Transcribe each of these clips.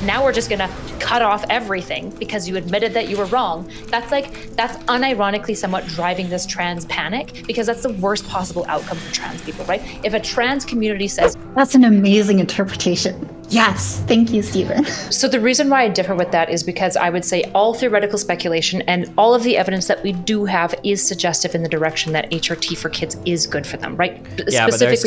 Now we're just gonna cut off everything because you admitted that you were wrong. That's unironically somewhat driving this trans panic, because that's the worst possible outcome for trans people, right? If a trans community says, that's an amazing interpretation. Yes, thank you, Stephen. So the reason why I differ with that is because I would say all theoretical speculation and all of the evidence that we do have is suggestive in the direction that HRT for kids is good for them, right? Yeah, but there's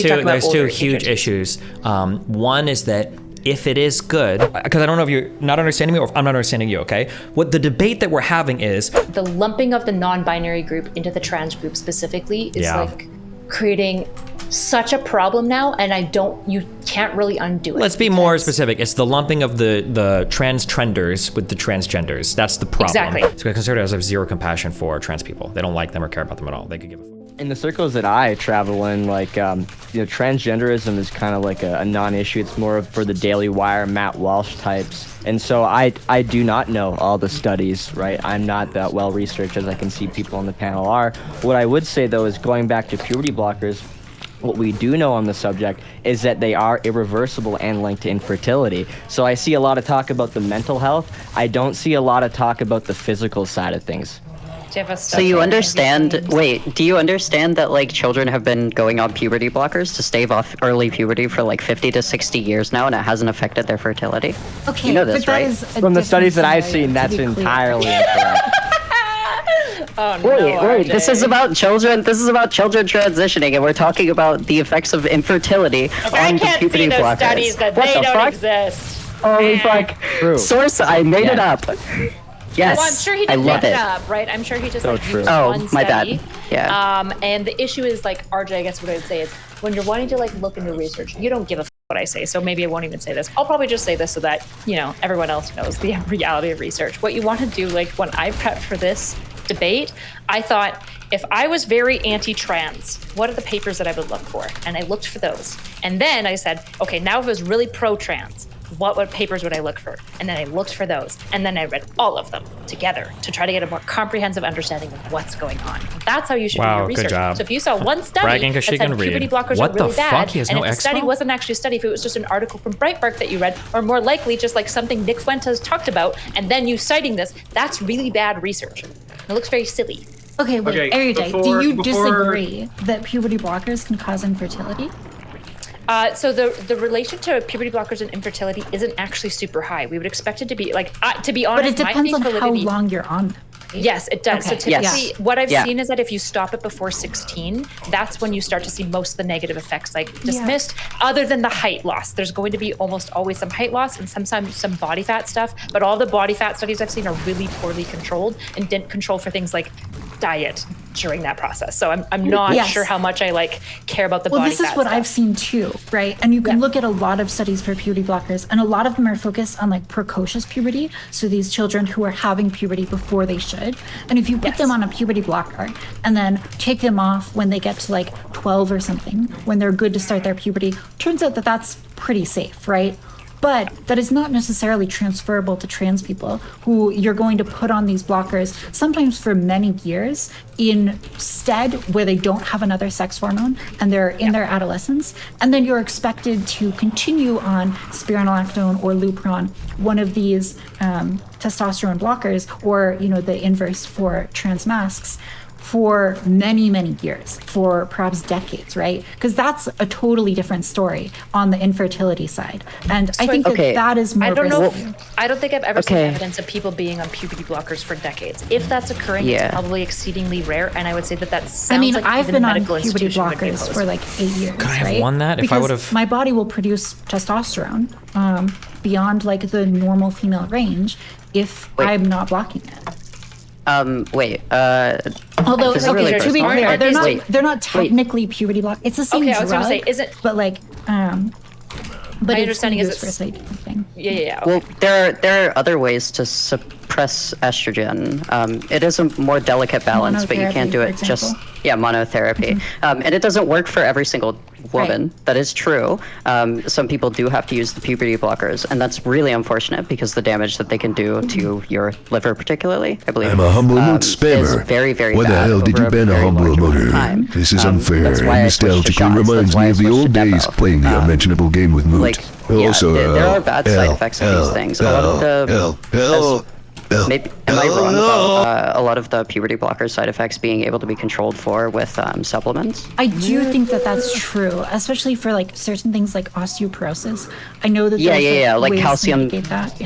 two huge issues. One is that if it is good, because I don't know if you're not understanding me or if I'm not understanding you, okay? What the debate that we're having is the lumping of the non-binary group into the trans group specifically is like creating such a problem now, and you can't really undo it. Let's be more specific. It's the lumping of the trans trenders with the transgenders. That's the problem. Exactly. So conservatives have zero compassion for trans people. They don't like them or care about them at all. They could give a fuck. In the circles that I travel in, transgenderism is kind of like a non-issue. It's more for the Daily Wire, Matt Walsh types. And so I do not know all the studies, right? I'm not that well researched as I can see people on the panel are. What I would say though is, going back to puberty blockers, what we do know on the subject is that they are irreversible and linked to infertility. So I see a lot of talk about the mental health. I don't see a lot of talk about the physical side of things. So you understand, do you understand that like children have been going on puberty blockers to stave off early puberty for like 50 to 60 years now, and it hasn't affected their fertility? Okay, you know this, right? From the studies that I've seen, that's entirely incorrect. Oh, no, wait, this is about children transitioning, and we're talking about the effects of infertility on the puberty blockers. I can't see those studies that they don't exist. Holy fuck. Source, I made it up. Yes, well, I'm sure he didn't make it up, right? I'm sure he just used one study. My bad. Yeah. And the issue is RJ, I guess what I would say is, when you're wanting to look into research, you don't give a what I say. So maybe I won't even say this. I'll probably just say this so that, everyone else knows the reality of research. What you want to do, when I prepped for this debate, I thought, if I was very anti-trans, what are the papers that I would look for? And I looked for those. And then I said, okay, now if I was really pro-trans, what papers would I look for? And then I looked for those. And then I read all of them together to try to get a more comprehensive understanding of what's going on. That's how you should do your research. Good job. So if you saw one study that said puberty blockers are really bad, and if the study wasn't actually a study, if it was just an article from Breitbart that you read, or more likely just something Nick Fuentes talked about, and then you citing this, that's really bad research. It looks very silly. Okay, wait, Erudite, do you disagree that puberty blockers can cause infertility? So the relation to puberty blockers and infertility isn't actually super high. We would expect it to be to be honest. But it depends on how long you're on them. Yes, it does. Okay. So typically, what I've seen is that if you stop it before 16, that's when you start to see most of the negative effects dismissed. Other than the height loss, there's going to be almost always some height loss and sometimes some body fat stuff. But all the body fat studies I've seen are really poorly controlled and didn't control for things like diet during that process. So I'm not sure how much I care about the body fat. Well, this is what I've seen too, right? And you can look at a lot of studies for puberty blockers, and a lot of them are focused on precocious puberty. So these children who are having puberty before they should. And if you put them on a puberty blocker and then take them off when they get to 12 or something, when they're good to start their puberty, turns out that that's pretty safe, right? But that is not necessarily transferable to trans people who you're going to put on these blockers, sometimes for many years, instead where they don't have another sex hormone and they're in their adolescence. And then you're expected to continue on spironolactone or Lupron, one of these testosterone blockers, or the inverse for trans masks, for many, many years, for perhaps decades, right? Because that's a totally different story on the infertility side. And I think that is more risky. I don't think I've ever seen evidence of people being on puberty blockers for decades. If that's occurring, it's probably exceedingly rare. And I would say that sounds I've been on puberty blockers for 8 years, Could I have won that if I would have? My body will produce testosterone beyond the normal female range if I'm not blocking it. Although, to be clear, they're not technically puberty block. It's the same drug. I was going to say, is it? But but my understanding is it's for a slightly different thing. Yeah. Well, there are other ways to suppress suppress estrogen. It is a more delicate balance, but you can't do it just, monotherapy. And it doesn't work for every single woman. Right. That is true. Some people do have to use the puberty blockers, and that's really unfortunate because the damage that they can do to your liver particularly, I believe, I'm a humble remote spammer. is very, very Why the bad hell did you ban a humble remoter? This is unfair and nostalgically reminds me of the old days playing the unmentionable game with Moot. Also, there are bad side effects of these things. A lot of the maybe am I wrong about a lot of the puberty blocker side effects being able to be controlled with supplements? I do think that that's true, especially for like certain things like osteoporosis. I know that there's like ways calcium. to mitigate that.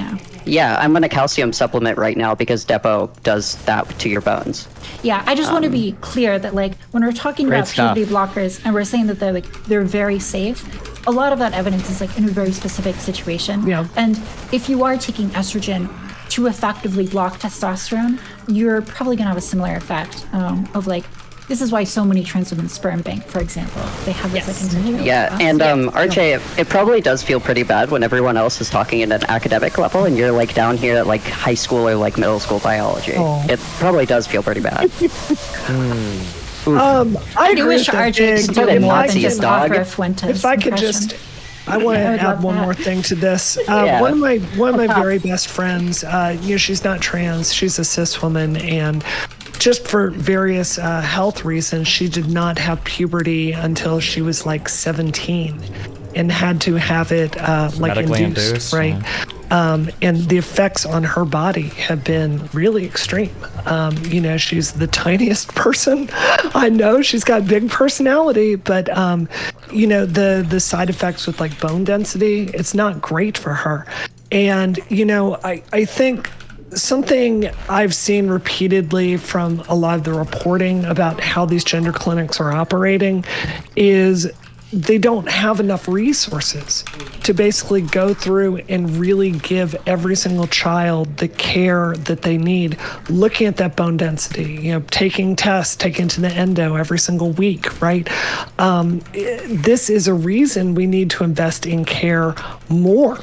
Yeah, I'm on a calcium supplement right now because Depo does that to your bones. Yeah, I just want to be clear that like when we're talking about puberty blockers and we're saying that they're very safe, a lot of that evidence is like in a very specific situation. Yeah. And if you are taking estrogen to effectively block testosterone, you're probably going to have a similar effect of like, this is why so many trans women sperm bank, for example. They have this like individual. Yeah, and RJ, it probably does feel pretty bad when everyone else is talking at an academic level and you're like down here at like high school or like middle school biology. Oh. It probably does feel pretty bad. I agree wish with that. RJ could do more than just offer a Fuentes If I could impression. I want to add one more thing to this. One of my very best friends, she's not trans, she's a cis woman, and just for various health reasons, she did not have puberty until she was like 17 and had to have it like induced, right? And the effects on her body have been really extreme. She's the tiniest person I know. She's got big personality, but the side effects with like bone density, it's not great for her. And I think something I've seen repeatedly from a lot of the reporting about how these gender clinics are operating is they don't have enough resources to basically go through and really give every single child the care that they need, looking at that bone density, taking tests, taking to the endo every single week, right? This is a reason we need to invest in care more.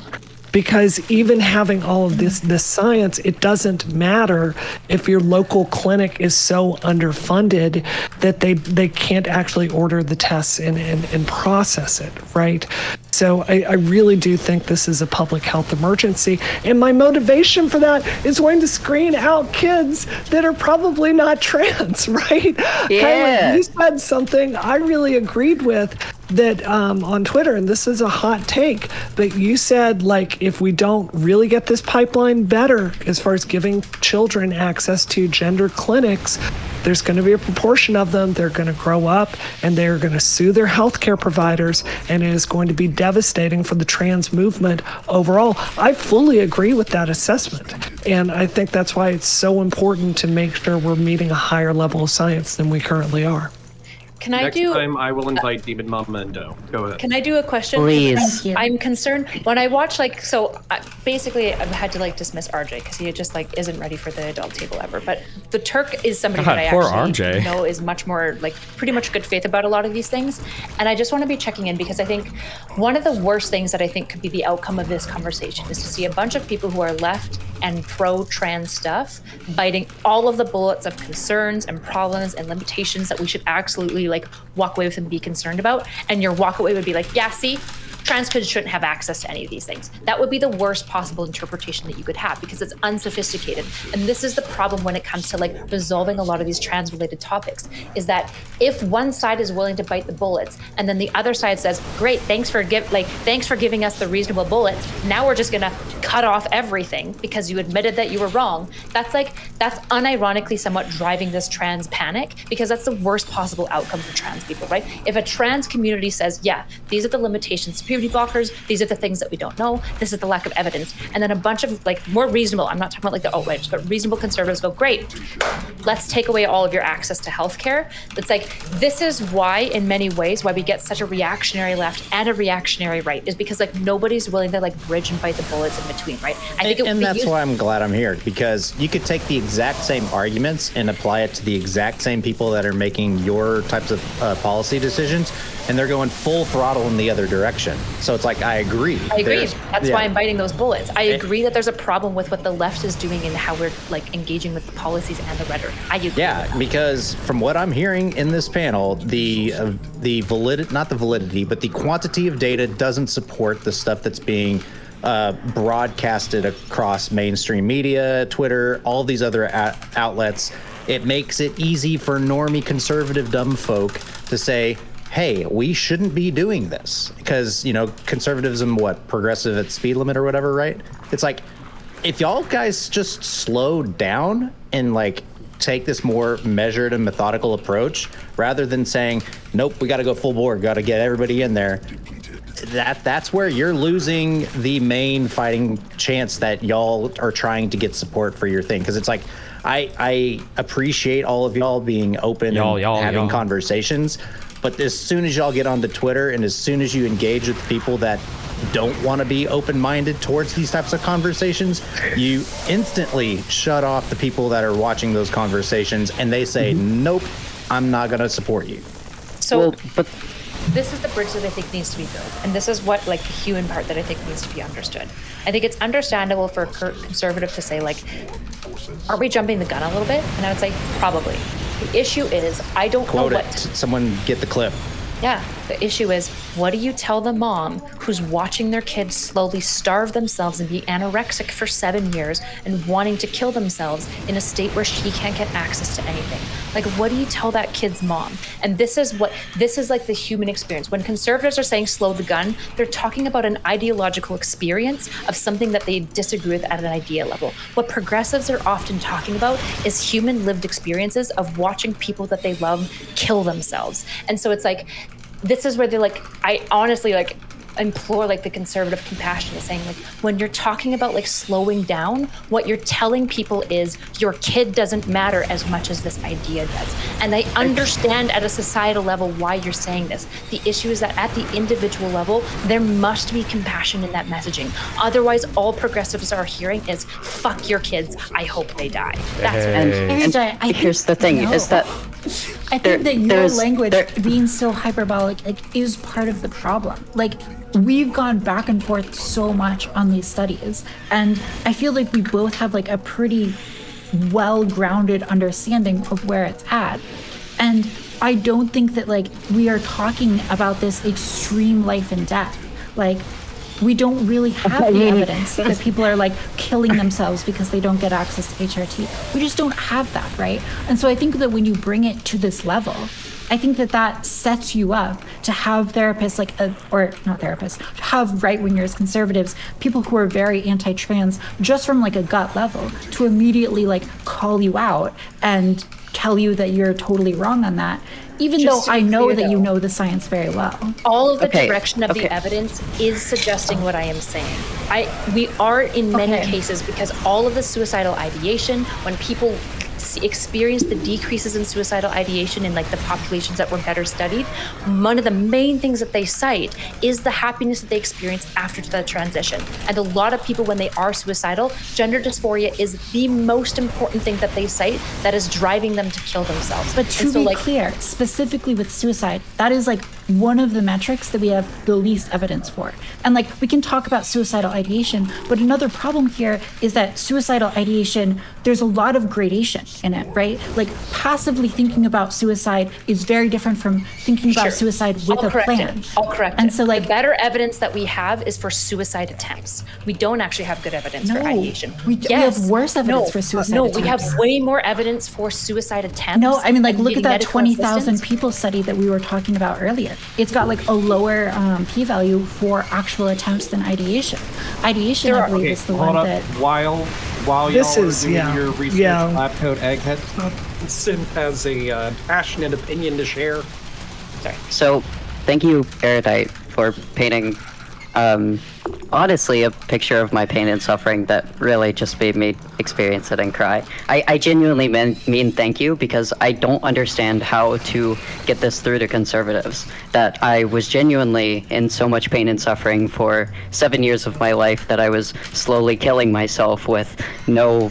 Because even having all of this science, it doesn't matter if your local clinic is so underfunded that they can't actually order the tests and process it, right? So I really do think this is a public health emergency. And my motivation for that is going to screen out kids that are probably not trans, right? Yeah. You said something I really agreed with that on Twitter, and this is a hot take, but you said, like, if we don't really get this pipeline better as far as giving children access to gender clinics, there's going to be a proportion of them, they're going to grow up and they're going to sue their healthcare providers, and it is going to be devastating for the trans movement overall. I fully agree with that assessment, and I think that's why it's so important to make sure we're meeting a higher level of science than we currently are. Next time I will invite Demon Mama and Do. Go ahead. Can I do a question? Please. I'm concerned when I watch basically I've had to dismiss RJ because he just isn't ready for the adult table ever. But the Turk is somebody that I actually know is much more pretty much good faith about a lot of these things. And I just want to be checking in because I think one of the worst things that I think could be the outcome of this conversation is to see a bunch of people who are left and pro-trans stuff biting all of the bullets of concerns and problems and limitations that we should absolutely walk away with and be concerned about, and your walk away would be see, trans kids shouldn't have access to any of these things. That would be the worst possible interpretation that you could have because it's unsophisticated. And this is the problem when it comes to resolving a lot of these trans related topics, is that if one side is willing to bite the bullets and then the other side says, great, thanks for giving us the reasonable bullets, now we're just gonna cut off everything because you admitted that you were wrong. That's unironically somewhat driving this trans panic, because that's the worst possible outcome for trans people, right? If a trans community says, yeah, these are the limitations, puberty blockers, these are the things that we don't know, this is the lack of evidence, and then a bunch of more reasonable, I'm not talking about the alt-rights, but reasonable conservatives go, great, let's take away all of your access to healthcare. It's this is why, in many ways, why we get such a reactionary left and a reactionary right, is because nobody's willing to bridge and bite the bullets in between, right? And that's why I'm glad I'm here, because you could take the exact same arguments and apply it to the exact same people that are making your types of policy decisions, and they're going full throttle in the other direction. So it's like, I agree. I agree. That's why I'm biting those bullets. I agree that there's a problem with what the left is doing and how we're like engaging with the policies and the rhetoric. I agree. Yeah, because from what I'm hearing in this panel, the validity, not the validity, but the quantity of data doesn't support the stuff that's being broadcasted across mainstream media, Twitter, all these other outlets. It makes it easy for normie conservative dumb folk to say, hey, we shouldn't be doing this because, you know, conservatism, progressive at speed limit or whatever, right? It's like, if y'all guys just slow down and like take this more measured and methodical approach rather than saying, nope, we got to go full bore, got to get everybody in there. That's where you're losing the main fighting chance that y'all are trying to get support for your thing. Because it's like, I appreciate all of y'all being open and having conversations. But as soon as y'all get onto Twitter and as soon as you engage with people that don't want to be open-minded towards these types of conversations, you instantly shut off the people that are watching those conversations and they say, nope, I'm not going to support you. So, but this is the bridge that I think needs to be built. And this is what, like, the human part that I think needs to be understood. I think it's understandable for a conservative to say, like, are we jumping the gun a little bit? And I would say, probably. The issue is, I don't know what... Someone get the clip. Yeah, the issue is, what do you tell the mom who's watching their kids slowly starve themselves and be anorexic for 7 years and wanting to kill themselves in a state where she can't get access to anything? Like, what do you tell that kid's mom? And this is like the human experience. When conservatives are saying slow the gun, they're talking about an ideological experience of something that they disagree with at an idea level. What progressives are often talking about is human lived experiences of watching people that they love kill themselves. And so it's like, this is where they're like, I honestly like implore like the conservative compassion, saying like, when you're talking about like slowing down, what you're telling people is your kid doesn't matter as much as this idea does. And I understand at a societal level why you're saying this. The issue is that at the individual level, there must be compassion in that messaging. Otherwise, all progressives are hearing is fuck your kids, I hope they die. That's and here's the thing is that I think that your language being so hyperbolic is part of the problem. Like, we've gone back and forth so much on these studies, and I feel like we both have like a pretty well-grounded understanding of where it's at. And I don't think that like we are talking about this extreme life and death. Like, we don't really have the evidence that people are like killing themselves because they don't get access to HRT. We just don't have that, right? And so I think that when you bring it to this level, I think that that sets you up to have therapists to have right-wingers, conservatives, people who are very anti-trans, just from like a gut level, to immediately like call you out and tell you that you're totally wrong on that, even though I know that you know the science very well. All of the direction of the evidence is suggesting what I am saying. We are in many cases, because all of the suicidal ideation, when people experience the decreases in suicidal ideation in like the populations that were better studied, one of the main things that they cite is the happiness that they experience after the transition. And a lot of people, when they are suicidal, gender dysphoria is the most important thing that they cite that is driving them to kill themselves. But to be clear, specifically with suicide, that is like one of the metrics that we have the least evidence for. And like, we can talk about suicidal ideation, but another problem here is that suicidal ideation, there's a lot of gradation in it, right? Like, passively thinking about suicide is very different from thinking about suicide with a plan. I'll correct and it. So like, the better evidence that we have is for suicide attempts. We don't actually have good evidence for ideation. We have worse evidence for suicide attempts. No, we have way more evidence for suicide attempts. No, I mean, like, look at that 20,000 people study that we were talking about earlier. It's got like a lower p-value for actual attempts than ideation. Ideation, I believe, is the one that... While y'all are doing your research, Lab Coat Egghead Synth has a passionate opinion to share. Sorry. So, thank you, Erudite, for painting, honestly, a picture of my pain and suffering that really just made me experience it and cry. I genuinely mean thank you, because I don't understand how to get this through to conservatives, that I was genuinely in so much pain and suffering for 7 years of my life that I was slowly killing myself with no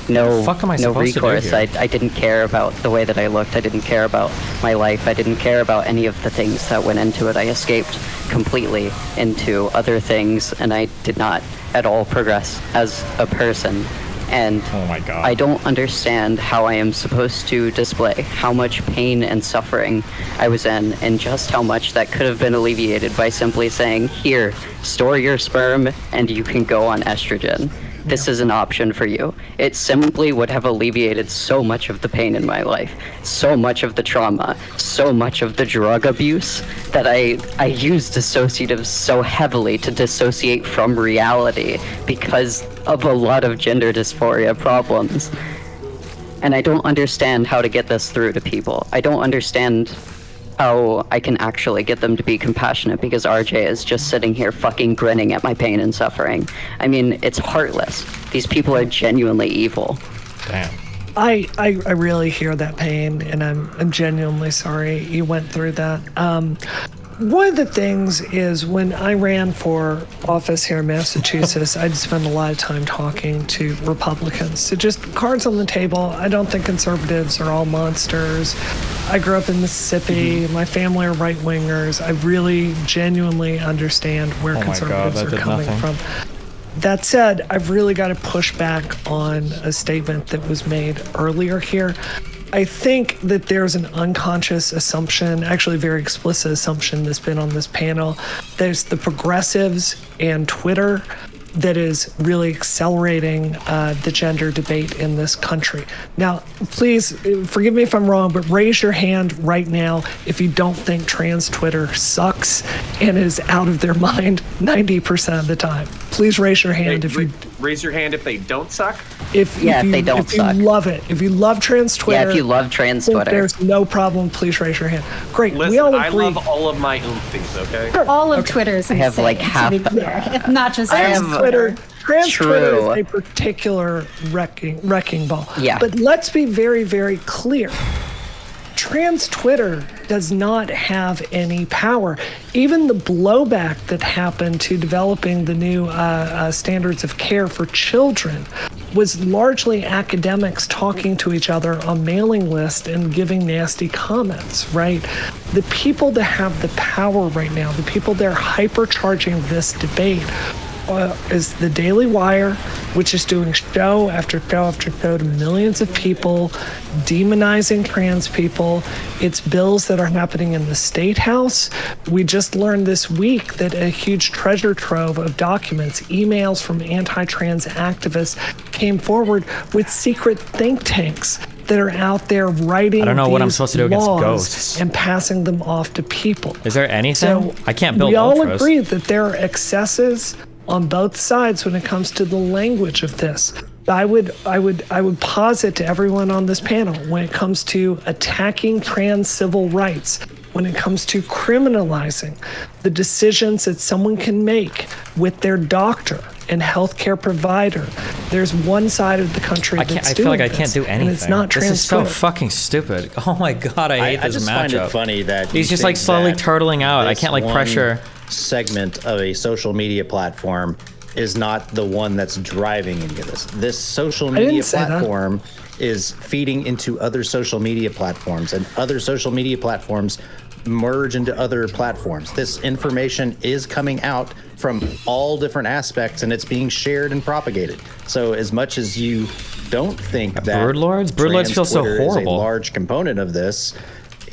no no recourse. I didn't care about the way that I looked. I didn't care about my life. I didn't care about any of the things that went into it. I escaped completely into other things, and I did not at all progress as a person. And oh my God. I don't understand how I am supposed to display how much pain and suffering I was in, and just how much that could have been alleviated by simply saying, here, store your sperm and you can go on estrogen. This is an option for you. It simply would have alleviated so much of the pain in my life, so much of the trauma, so much of the drug abuse that I used dissociatives so heavily to dissociate from reality because of a lot of gender dysphoria problems. And I don't understand how to get this through to people. I don't understand how I can actually get them to be compassionate, because RJ is just sitting here fucking grinning at my pain and suffering. I mean, it's heartless. These people are genuinely evil. Damn. I really hear that pain, and I'm genuinely sorry you went through that. One of the things is when I ran for office here in Massachusetts, I'd spend a lot of time talking to Republicans. So just cards on the table. I don't think conservatives are all monsters. I grew up in Mississippi. My family are right-wingers. I really genuinely understand where conservatives are coming from. That said, I've really got to push back on a statement that was made earlier here. I think that there's an unconscious assumption, actually a very explicit assumption that's been on this panel. There's the progressives and Twitter that is really accelerating the gender debate in this country. Now, please, forgive me if I'm wrong, but raise your hand right now if you don't think trans Twitter sucks and is out of their mind 90% of the time. Please raise your hand if you... Raise your hand if they don't suck? If they don't suck. If you love it. If you love trans Twitter. Yeah, if you love trans Twitter. There's no problem. Please raise your hand. Great. Listen, we all agree. I love all of my oompies, okay? All of Twitter's insane, I have like half. if not just Twitter. Trans Twitter is a particular wrecking ball. Yeah. But let's be very, very clear. Trans Twitter does not have any power. Even the blowback that happened to developing the new standards of care for children was largely academics talking to each other on mailing lists and giving nasty comments, right? The people that have the power right now, the people that are hypercharging this debate, is the Daily Wire, which is doing show after show after show to millions of people, demonizing trans people. It's bills that are happening in the State House. We just learned this week that a huge treasure trove of documents, emails from anti-trans activists came forward with secret think tanks that are out there writing I don't know what I'm supposed to do against ghosts and passing them off to people. Is there anything? So I can't build we all ultras. agree that there are excesses on both sides when it comes to the language of this. I would posit to everyone on this panel, when it comes to attacking trans civil rights, when it comes to criminalizing the decisions that someone can make with their doctor and healthcare provider, there's one side of the country that's doing this. I feel like I can't do anything. And it's not trans. This is so fucking stupid. Oh my God, I hate this matchup. I just find it funny that he's just like slowly turtling out. I can't like pressure. Segment of a social media platform is not the one that's driving any of this. This social media platform is feeding into other social media platforms, and other social media platforms merge into other platforms. This information is coming out from all different aspects, and it's being shared and propagated. So as much as you don't think that Broodlords feel so horrible. Is a large component of this,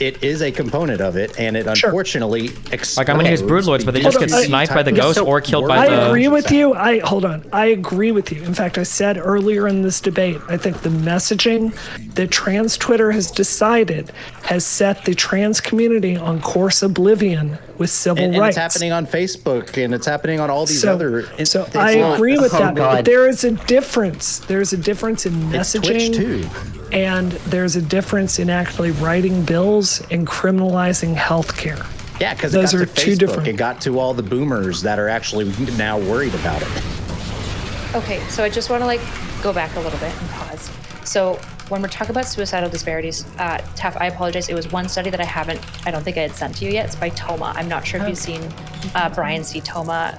it is a component of it, and it unfortunately explodes. Like I'm gonna use Broodlords, but they just get sniped by the ghost or killed by the... I agree with you. Hold on. I agree with you. In fact, I said earlier in this debate, I think the messaging that trans Twitter has decided has set the trans community on course oblivion with civil rights. And it's happening on Facebook, and it's happening on all these other... So I agree with that, but there is a difference. There's a difference in messaging. It's Twitch too. And there's a difference in actually writing bills and criminalizing healthcare. Yeah, because those are two different. It got to all the boomers that are actually now worried about it. Okay, so I just want to go back a little bit and pause. So when we're talking about suicidal disparities, Taff, I apologize. It was one study that I don't think I had sent to you yet. It's by Toma. I'm not sure if you've seen Brian C. Toma,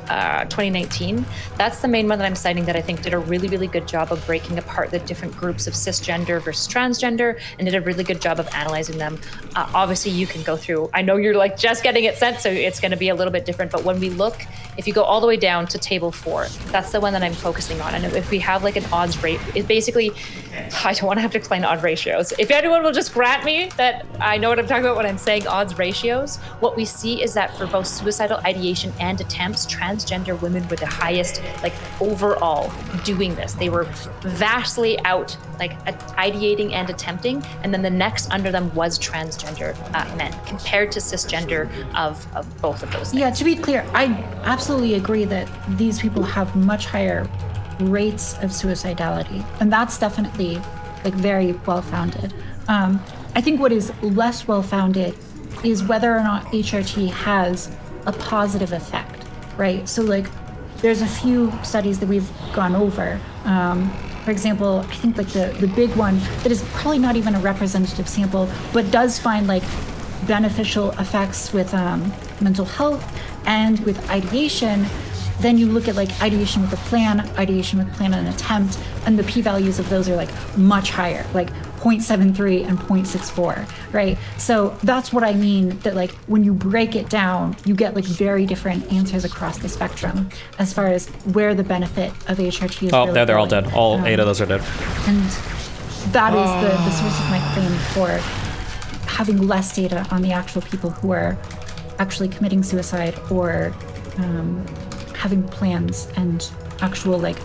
2019. That's the main one that I'm citing that I think did a really, really good job of breaking apart the different groups of cisgender versus transgender and did a really good job of analyzing them. Obviously, you can go through, I know you're like just getting it sent, so it's going to be a little bit different, but when we look, if you go all the way down to table 4, that's the one that I'm focusing on. And if we have like an odds rate, it basically, I don't want to have to explain odd ratios. If anyone will just grant me that I know what I'm talking about when I'm saying odds ratios, what we see is that for both suicidal ideation and attempts, transgender women were the highest, like overall doing this. They were vastly out, like ideating and attempting. And then the next under them was transgender men compared to cisgender of both of those things. Yeah, to be clear, I absolutely agree that these people have much higher rates of suicidality, and that's definitely like very well-founded. I think what is less well-founded is whether or not HRT has a positive effect, right? So like there's a few studies that we've gone over. For example, I think like the big one that is probably not even a representative sample, but does find like beneficial effects with mental health and with ideation. Then you look at like ideation with a plan and attempt, and the p-values of those are like much higher, like 0.73 and 0.64, right? So that's what I mean, that like when you break it down, you get like very different answers across the spectrum as far as where the benefit of HRT is. Oh, really they're all dead. All 8 of those are dead. And that is the source of my claim for having less data on the actual people who are actually committing suicide or having plans and actual like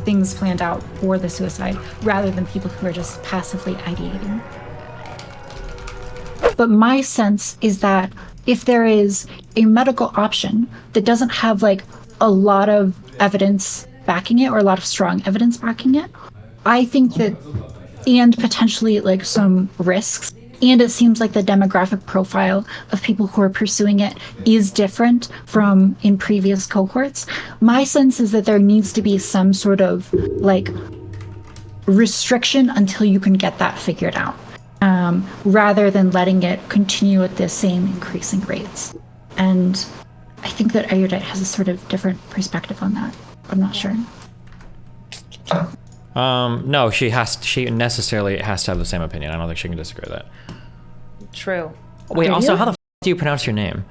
things planned out for the suicide rather than people who are just passively ideating. But my sense is that if there is a medical option that doesn't have like a lot of evidence backing it or a lot of strong evidence backing it, I think that, and potentially like some risks, and it seems like the demographic profile of people who are pursuing it is different from in previous cohorts. My sense is that there needs to be some sort of like restriction until you can get that figured out, rather than letting it continue at the same increasing rates. And I think that Erudite has a sort of different perspective on that. I'm not sure. No, she necessarily has to have the same opinion. I don't think she can disagree with that. True. Wait, also, how the do you pronounce your name?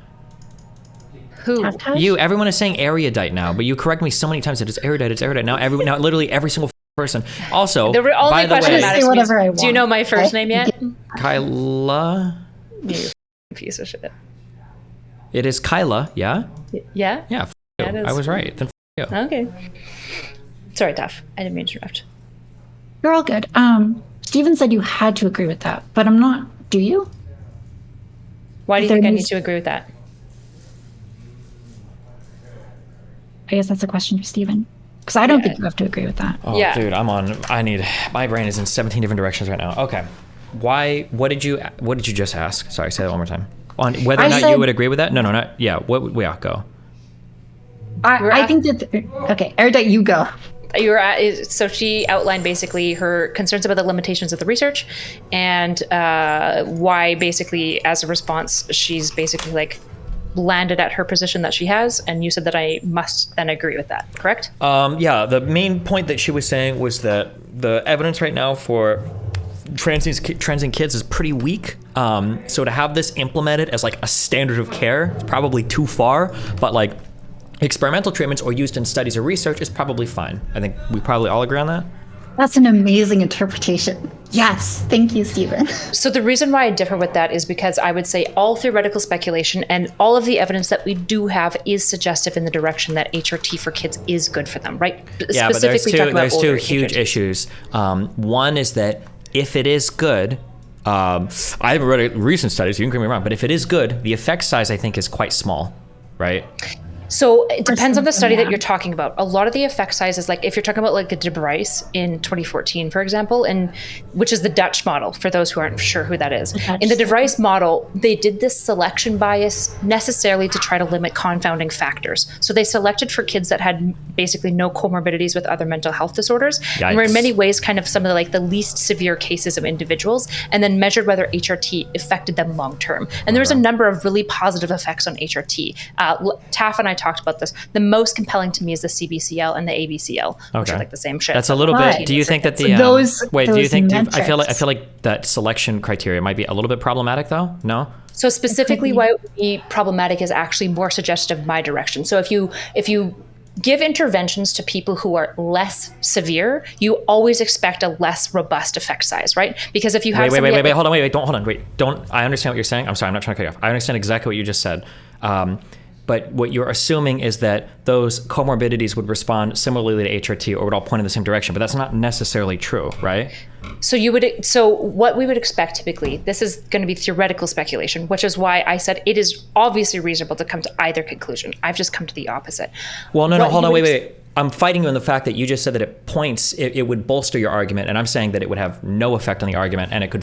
Who? You. Everyone is saying Erudite now, but you correct me so many times that it's Erudite, it's Erudite. Now literally every single person. Also, the only question that matters whatever I want. Do you know my first name yet? Kyla? You piece of shit. It is Kyla, yeah? Yeah? Yeah, you. I was right. Then you. Okay. Sorry, Taf. I didn't mean to interrupt. You're all good. Steven said you had to agree with that, but I'm not. Do you? Why do you think I need to agree with that? I guess that's a question for Steven. Because I don't think you have to agree with that. Oh, yeah. Dude, my brain is in 17 different directions right now. Okay. What did you just ask? Sorry, say that one more time. On whether or not you would agree with that? No, not, yeah, go. I think that, okay, Erudite, you go. So she outlined basically her concerns about the limitations of the research and why basically as a response she's basically like landed at her position that she has, and you said that I must then agree with that, correct? Yeah, the main point that she was saying was that the evidence right now for transing kids is pretty weak. So to have this implemented as like a standard of care is probably too far, but like experimental treatments or used in studies or research is probably fine. I think we probably all agree on that. That's an amazing interpretation. Yes, thank you, Steven. So the reason why I differ with that is because I would say all theoretical speculation and all of the evidence that we do have is suggestive in the direction that HRT for kids is good for them, right? Yeah, but there's two huge issues. One is that if it is good, I haven't read recent studies, you can correct me wrong, but if it is good, the effect size I think is quite small, right? So it depends on the study that you're talking about. A lot of the effect sizes, like if you're talking about like a De Vries in 2014, for example, and which is the Dutch model, for those who aren't sure who that is. In the De Vries model, they did this selection bias necessarily to try to limit confounding factors. So they selected for kids that had basically no comorbidities with other mental health disorders. Yikes. And were in many ways kind of some of the, like the least severe cases of individuals, and then measured whether HRT affected them long term. And there's a number of really positive effects on HRT. Taff and I talked about this. The most compelling to me is the CBCL and the ABCL, which are like the same shit. That's a little bit. Do you think that the I feel like that selection criteria might be a little bit problematic though? No. So specifically, why it would be problematic is actually more suggestive of my direction. So if you give interventions to people who are less severe, you always expect a less robust effect size, right? Because if you have hold on, don't. I understand what you're saying. I'm sorry, I'm not trying to cut you off. I understand exactly what you just said. But what you're assuming is that those comorbidities would respond similarly to HRT or would all point in the same direction, but that's not necessarily true, right? So what we would expect typically, this is going to be theoretical speculation, which is why I said it is obviously reasonable to come to either conclusion. I've just come to the opposite. Well, no, hold on, wait. I'm fighting you on the fact that you just said that it would bolster your argument, and I'm saying that it would have no effect on the argument, and it could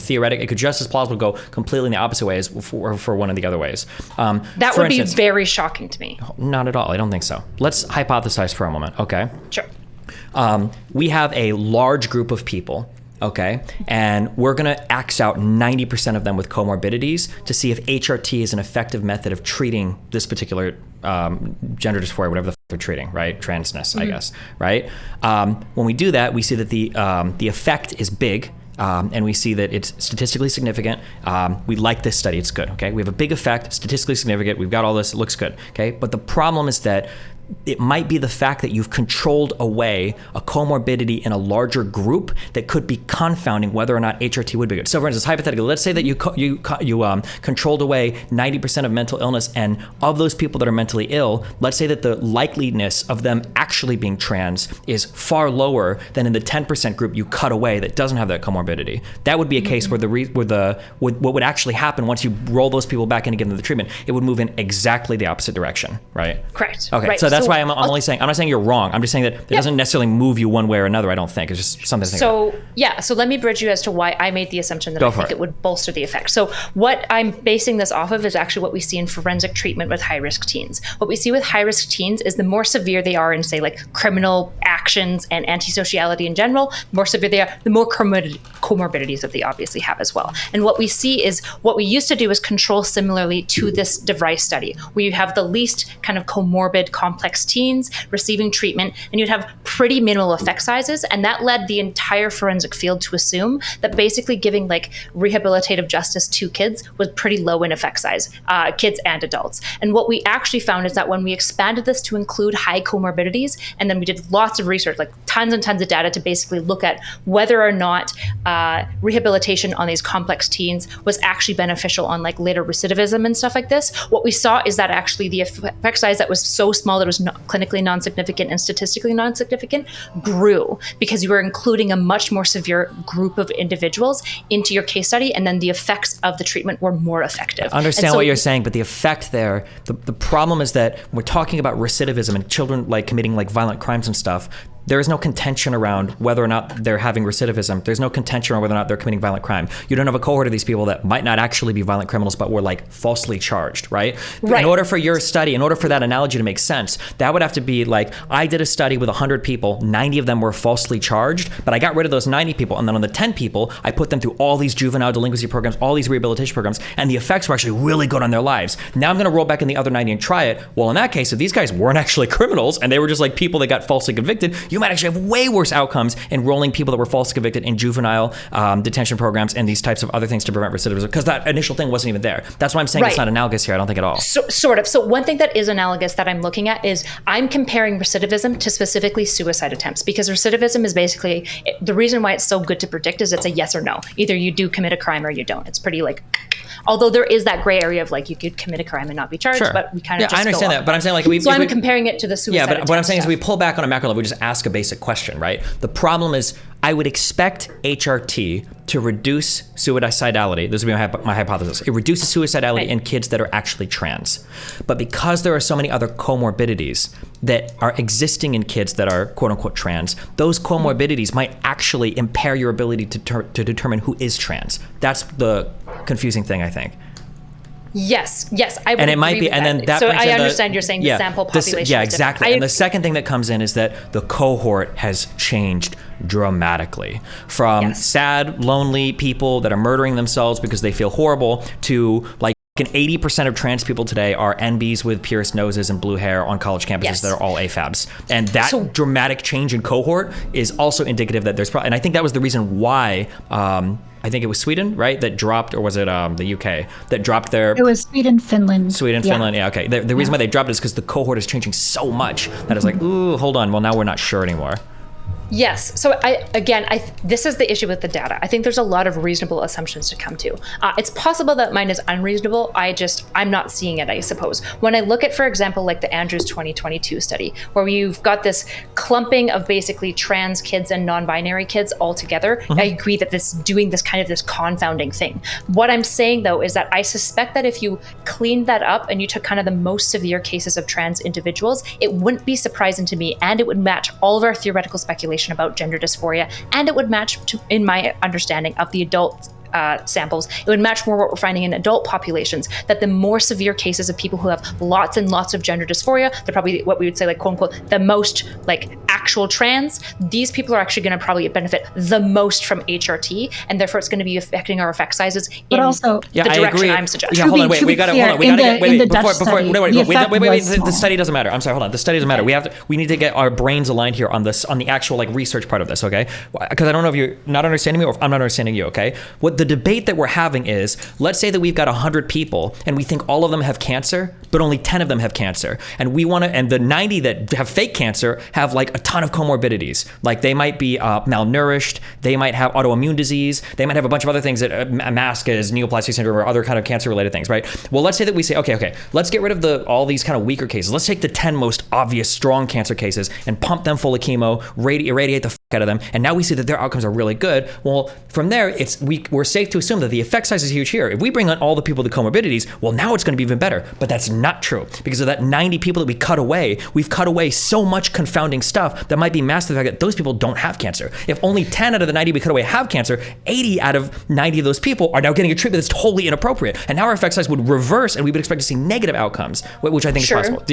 just as plausible go completely in the opposite ways for one of the other ways. That would be very shocking to me. Not at all. I don't think so. Let's hypothesize for a moment, okay? Sure. We have a large group of people, okay? And we're going to axe out 90% of them with comorbidities to see if HRT is an effective method of treating this particular gender dysphoria, whatever the they're treating, right? Transness, I guess, right? When we do that, we see that the effect is big, and we see that it's statistically significant. We like this study, it's good, okay? We have a big effect, statistically significant, we've got all this, it looks good, okay? But the problem is that it might be the fact that you've controlled away a comorbidity in a larger group that could be confounding whether or not HRT would be good. So for instance, hypothetically, let's say that you controlled away 90% of mental illness, and of those people that are mentally ill, let's say that the likeliness of them actually being trans is far lower than in the 10% group you cut away that doesn't have that comorbidity. That would be a case where what would actually happen once you roll those people back in and give them the treatment, it would move in exactly the opposite direction, right? Correct. Okay, right. So that's why I'm only saying, I'm not saying you're wrong. I'm just saying that it doesn't necessarily move you one way or another, I don't think. It's just something to think about. So let me bridge you as to why I made the assumption that I think it would bolster the effect. So what I'm basing this off of is actually what we see in forensic treatment with high-risk teens. What we see with high-risk teens is the more severe they are in, say, like criminal actions and antisociality in general, the more severe they are, the more comorbidities that they obviously have as well. And what we see is, what we used to do is control similarly to this De Vries study, where you have the least kind of comorbid complex teens receiving treatment, and you'd have pretty minimal effect sizes, and that led the entire forensic field to assume that basically giving like rehabilitative justice to kids was pretty low in effect size, kids and adults. And what we actually found is that when we expanded this to include high comorbidities, and then we did lots of research, like tons and tons of data to basically look at whether or not rehabilitation on these complex teens was actually beneficial on like later recidivism and stuff like this, what we saw is that actually the effect size that was so small that it was clinically non-significant and statistically non-significant grew, because you were including a much more severe group of individuals into your case study, and then the effects of the treatment were more effective. I understand what you're saying, but the effect there, the problem is that we're talking about recidivism and children like committing like violent crimes and stuff. There is no contention around whether or not they're having recidivism. There's no contention around whether or not they're committing violent crime. You don't have a cohort of these people that might not actually be violent criminals, but were like falsely charged, right? In order for your study, in order for that analogy to make sense, that would have to be like, I did a study with 100 people, 90 of them were falsely charged, but I got rid of those 90 people, and then on the 10 people, I put them through all these juvenile delinquency programs, all these rehabilitation programs, and the effects were actually really good on their lives. Now I'm gonna roll back in the other 90 and try it. Well, in that case, if these guys weren't actually criminals, and they were just like people that got falsely convicted, you might actually have way worse outcomes enrolling people that were falsely convicted in juvenile detention programs and these types of other things to prevent recidivism, because that initial thing wasn't even there. That's why I'm saying it's not analogous here. I don't think at all. Sort of. So one thing that is analogous that I'm looking at is I'm comparing recidivism to specifically suicide attempts, because recidivism is basically, the reason why it's so good to predict is it's a yes or no. Either you do commit a crime or you don't. It's pretty like, although there is that gray area of like you could commit a crime and not be charged, but we kind of just I understand that, but I'm saying like so I'm comparing it to the suicide. Yeah, but what I'm saying is we pull back on a macro level, we just ask a basic question, right? The problem is I would expect HRT to reduce suicidality. This would be my hypothesis. It reduces suicidality in kids that are actually trans. But because there are so many other comorbidities that are existing in kids that are quote unquote trans, those comorbidities might actually impair your ability to determine who is trans. That's the confusing thing, I think. Yes, I would and it agree might be, with and that. then that. So I understand you're saying the sample population. Yeah, exactly. And the second thing that comes in is that the cohort has changed dramatically from sad, lonely people that are murdering themselves because they feel horrible to like. 80% of trans people today are NBs with pierced noses and blue hair on college campuses that are all AFABs. And that dramatic change in cohort is also indicative that there's and I think that was the reason why I think it was Sweden, right? That dropped, or was it the UK that dropped their... It was Sweden, Finland. Finland, yeah, okay. The reason why they dropped it is because the cohort is changing so much that it's like, ooh, hold on, well now we're not sure anymore. Yes. So this is the issue with the data. I think there's a lot of reasonable assumptions to come to. It's possible that mine is unreasonable. I'm not seeing it, I suppose. When I look at, for example, like the Andrews 2022 study, where you've got this clumping of basically trans kids and non-binary kids all together, I agree that this doing this kind of this confounding thing. What I'm saying though is that I suspect that if you cleaned that up and you took kind of the most severe cases of trans individuals, it wouldn't be surprising to me, and it would match all of our theoretical speculation about gender dysphoria, and it would match in my understanding of the adult samples, it would match more what we're finding in adult populations, that the more severe cases of people who have lots and lots of gender dysphoria, they're probably what we would say like quote unquote the most like actual trans, these people are actually going to probably benefit the most from HRT, and therefore it's going to be affecting our effect sizes in the direction I'm suggesting. Yeah, hold on, wait, we gotta get, wait, the study doesn't matter. I'm sorry, hold on, the study doesn't matter. We need to get our brains aligned here on this, on the actual like research part of this, okay? Because I don't know if you're not understanding me or if I'm not understanding you, okay? What the debate that we're having is, let's say that we've got 100 people and we think all of them have cancer, but only 10 of them have cancer. And we want to, and the 90 that have fake cancer have like a ton of comorbidities. Like they might be malnourished, they might have autoimmune disease, they might have a bunch of other things that mask as neoplastic syndrome or other kind of cancer related things, right? Well, let's say that we say, okay, let's get rid of all these kind of weaker cases. Let's take the 10 most obvious strong cancer cases and pump them full of chemo, irradiate the out of them, and now we see that their outcomes are really good. Well, from there, we're safe to assume that the effect size is huge here. If we bring on all the people with the comorbidities, well, now it's going to be even better. But that's not true, because of that 90 people that we cut away. We've cut away so much confounding stuff that might be masked to the fact that those people don't have cancer. If only 10 out of the 90 we cut away have cancer, 80 out of 90 of those people are now getting a treatment that's totally inappropriate, and now our effect size would reverse, and we would expect to see negative outcomes, which I think is possible.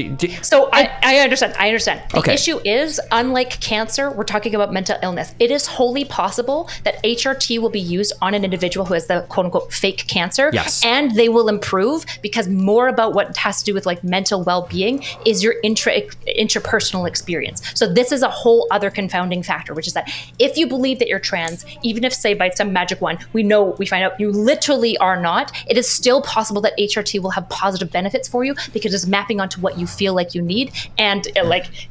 So I understand. The okay. issue is, unlike cancer, we're talking about mental illness. It is wholly possible that HRT will be used on an individual who has the quote unquote fake cancer, and they will improve, because more about what has to do with like mental well-being is your interpersonal experience. So this is a whole other confounding factor, which is that if you believe that you're trans, even if say by some magic one, we find out you literally are not, it is still possible that HRT will have positive benefits for you because it's mapping onto what you feel like you need, and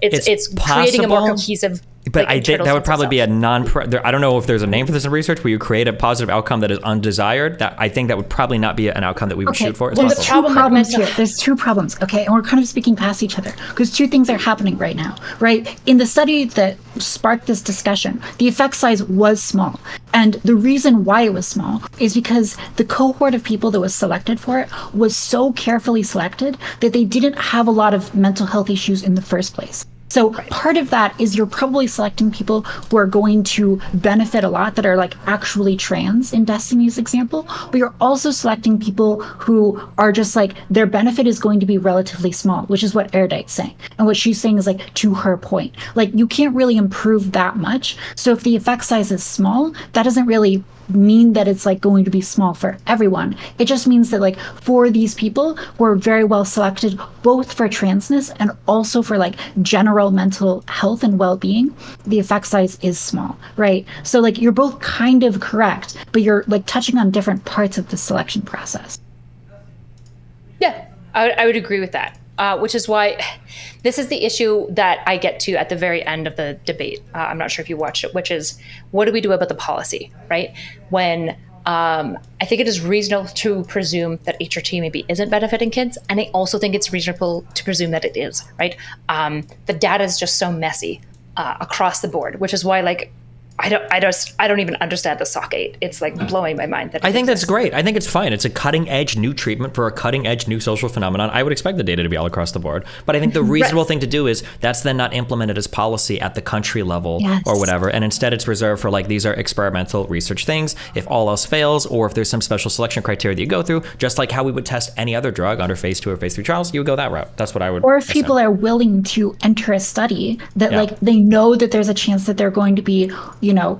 it's creating a more cohesive. But I think that would probably be a I don't know if there's a name for this in research where you create a positive outcome that is undesired. I think that would probably not be an outcome that we would shoot for. There's two problems here. There's two problems, okay? And we're kind of speaking past each other because two things are happening right now, right? In the study that sparked this discussion, the effect size was small. And the reason why it was small is because the cohort of people that was selected for it was so carefully selected that they didn't have a lot of mental health issues in the first place. So part of that is you're probably selecting people who are going to benefit a lot, that are like actually trans in Destiny's example, but you're also selecting people who are just like, their benefit is going to be relatively small, which is what Erudite's saying. And what she's saying is like, to her point, like you can't really improve that much. So if the effect size is small, that doesn't really mean that it's like going to be small for everyone. It just means that like for these people who are very well selected, both for transness and also for like general mental health and well-being, the effect size is small, right? So like you're both kind of correct, but you're like touching on different parts of the selection process. Yeah, I would agree with that. Which is why this is the issue that I get to at the very end of the debate. I'm not sure if you watched it, which is, what do we do about the policy, right? When I think it is reasonable to presume that HRT maybe isn't benefiting kids, and I also think it's reasonable to presume that it is, right? The data is just so messy across the board, which is why like I don't even understand the SOC8. It's like blowing my mind. I think that's great. I think it's fine. It's a cutting edge new treatment for a cutting edge new social phenomenon. I would expect the data to be all across the board. But I think the reasonable thing to do is that's then not implemented as policy at the country level or whatever. And instead it's reserved for like, these are experimental research things. If all else fails, or if there's some special selection criteria that you go through, just like how we would test any other drug under phase 2 or phase 3 trials, you would go that route. That's what I would. Or if people are willing to enter a study that like they know that there's a chance that they're going to be,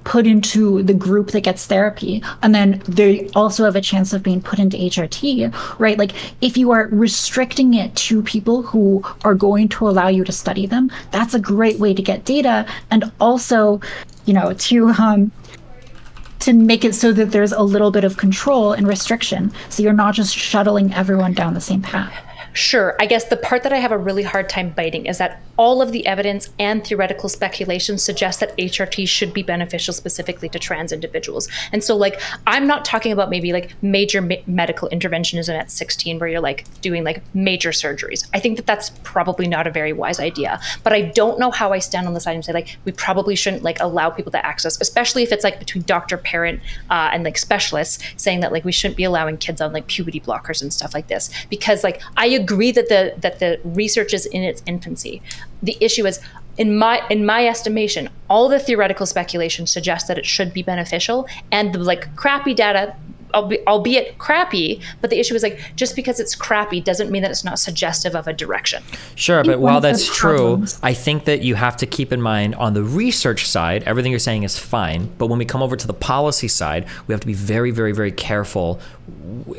put into the group that gets therapy, and then they also have a chance of being put into HRT, right? Like if you are restricting it to people who are going to allow you to study them, that's a great way to get data, and also, to make it so that there's a little bit of control and restriction, so you're not just shuttling everyone down the same path. Sure. I guess the part that I have a really hard time biting is that all of the evidence and theoretical speculation suggests that HRT should be beneficial specifically to trans individuals. And so like, I'm not talking about maybe like major medical interventionism at 16 where you're like doing like major surgeries. I think that that's probably not a very wise idea, but I don't know how I stand on the side and say like, we probably shouldn't like allow people to access, especially if it's like between doctor, parent, and like specialists saying that like, we shouldn't be allowing kids on like puberty blockers and stuff like this, because like, I agree that the research is in its infancy. The issue is, in my estimation, all the theoretical speculation suggests that it should be beneficial, and the like crappy data, albeit crappy, but the issue is like, just because it's crappy doesn't mean that it's not suggestive of a direction. Sure, but while that's true, I think that you have to keep in mind on the research side, everything you're saying is fine, but when we come over to the policy side, we have to be very, very, very careful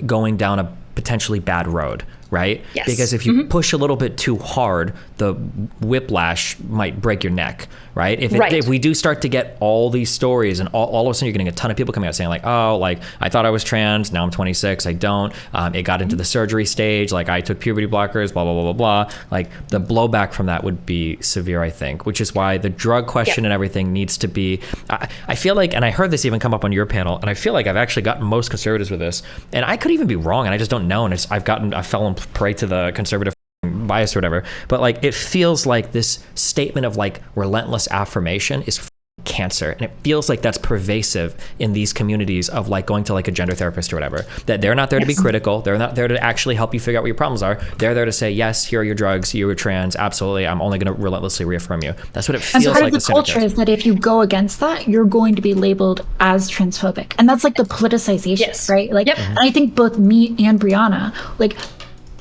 going down a potentially bad road, right? Yes. Because if you push a little bit too hard, the whiplash might break your neck, right? If we do start to get all these stories and all of a sudden you're getting a ton of people coming out saying like, oh, like I thought I was trans, now I'm 26, I don't. It got into the surgery stage, like I took puberty blockers, blah, blah, blah, blah, blah. Like the blowback from that would be severe, I think, which is why the drug question and everything needs to be, I feel like, and I heard this even come up on your panel, and I feel like I've actually gotten most conservatives with this, and I could even be wrong, and I just don't know, and I fell prey to the conservative bias or whatever, but like it feels like this statement of like relentless affirmation is cancer, and it feels like that's pervasive in these communities of like going to like a gender therapist or whatever, that they're not there to be critical, they're not there to actually help you figure out what your problems are, they're there to say, yes, here are your drugs, you were trans, absolutely, I'm only going to relentlessly reaffirm you. That's what it feels like. And so part of the culture is that if you go against that, you're going to be labeled as transphobic, and that's like the politicization, right? Like, and I think both me and Brianna, like,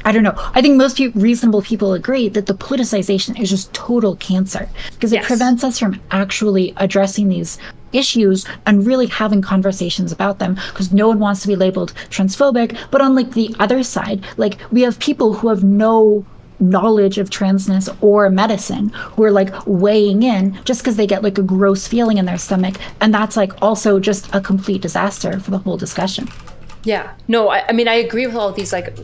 I don't know. I think most reasonable people agree that the politicization is just total cancer, because it prevents us from actually addressing these issues and really having conversations about them, because no one wants to be labeled transphobic. But on like the other side, like we have people who have no knowledge of transness or medicine who are like weighing in just because they get like a gross feeling in their stomach, and that's like also just a complete disaster for the whole discussion. Yeah, no, I mean, I agree with all of these like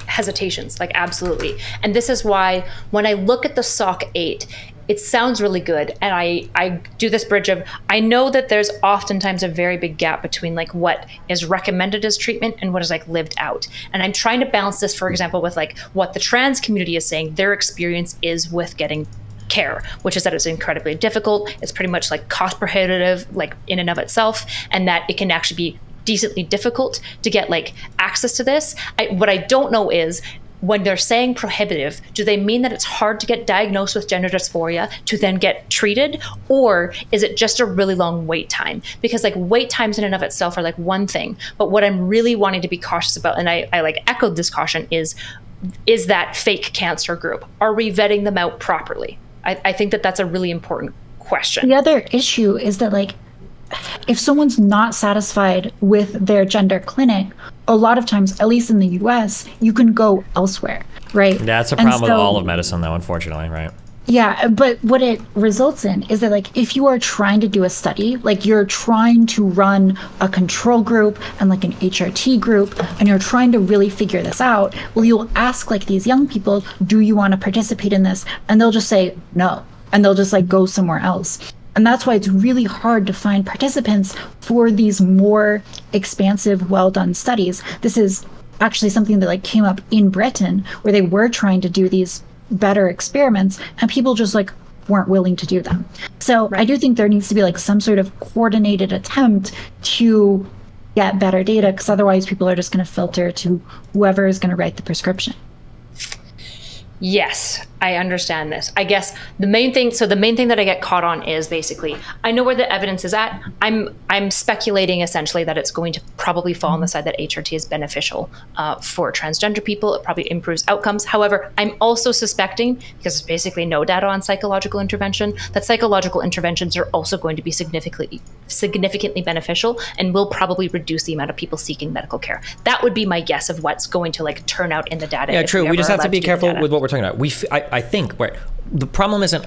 hesitations, like absolutely. And this is why when I look at the SOC8, it sounds really good. And I do this bridge of, I know that there's oftentimes a very big gap between like what is recommended as treatment and what is like lived out. And I'm trying to balance this, for example, with like what the trans community is saying their experience is with getting care, which is that it's incredibly difficult. It's pretty much like cost prohibitive, like in and of itself, and that it can actually be decently difficult to get like access to this. What I don't know is, when they're saying prohibitive, do they mean that it's hard to get diagnosed with gender dysphoria to then get treated? Or is it just a really long wait time? Because like wait times in and of itself are like one thing, but what I'm really wanting to be cautious about, and I like echoed this caution, is that fake cancer group? Are we vetting them out properly? I think that that's a really important question. The other issue is that like, if someone's not satisfied with their gender clinic, a lot of times, at least in the US, you can go elsewhere, right? That's a problem with all of medicine, though, unfortunately, right? Yeah, but what it results in is that like, if you are trying to do a study, like you're trying to run a control group and like an HRT group, and you're trying to really figure this out, well, you'll ask like these young people, do you want to participate in this? And they'll just say no, and they'll just like go somewhere else. And that's why it's really hard to find participants for these more expansive, well-done studies. This is actually something that like came up in Britain, where they were trying to do these better experiments, and people just like weren't willing to do them. So I do think there needs to be like some sort of coordinated attempt to get better data, because otherwise people are just going to filter to whoever is going to write the prescription. Yes, I understand this. I guess the main thing that I get caught on is basically, I know where the evidence is at. I'm speculating essentially that it's going to probably fall on the side that HRT is beneficial for transgender people. It probably improves outcomes. However, I'm also suspecting, because there's basically no data on psychological intervention, that psychological interventions are also going to be significantly beneficial and will probably reduce the amount of people seeking medical care. That would be my guess of what's going to like turn out in the data. Yeah, true. We just have to be careful with what we're talking about. I think the problem isn't.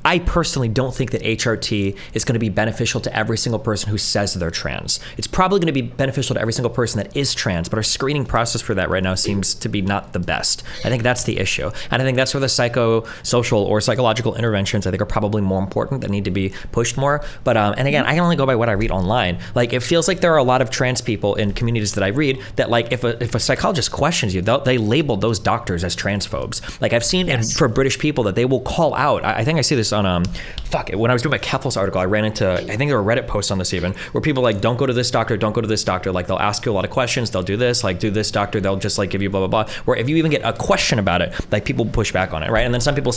I personally don't think that HRT is going to be beneficial to every single person who says they're trans. It's probably going to be beneficial to every single person that is trans, but our screening process for that right now seems to be not the best. I think that's the issue. And I think that's where the psychosocial or psychological interventions I think are probably more important, that need to be pushed more. But, and again, I can only go by what I read online. Like, it feels like there are a lot of trans people in communities that I read that, like, if a psychologist questions you, they label those doctors as transphobes. Like, I've seen for British people that they will call out. I think I see this on when I was doing my Keffels article, I ran into, I think there were Reddit posts on this even, where people like, don't go to this doctor, don't go to this doctor. Like, they'll ask you a lot of questions, they'll do this, like, do this doctor, they'll just like give you blah blah blah. Where if you even get a question about it, like, people push back on it, right? And then some people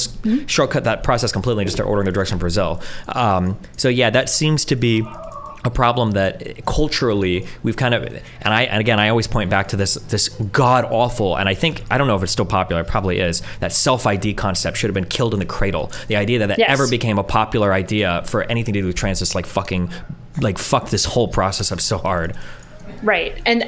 shortcut that process completely and just start ordering their drugs from Brazil. So yeah, that seems to be a problem that culturally we've kind of, and I always point back to this god awful, and I don't know if it's still popular, it probably is, that self-ID concept should have been killed in the craddle. The idea that ever became a popular idea for anything to do with trans is like fuck this whole process up so hard. Right. And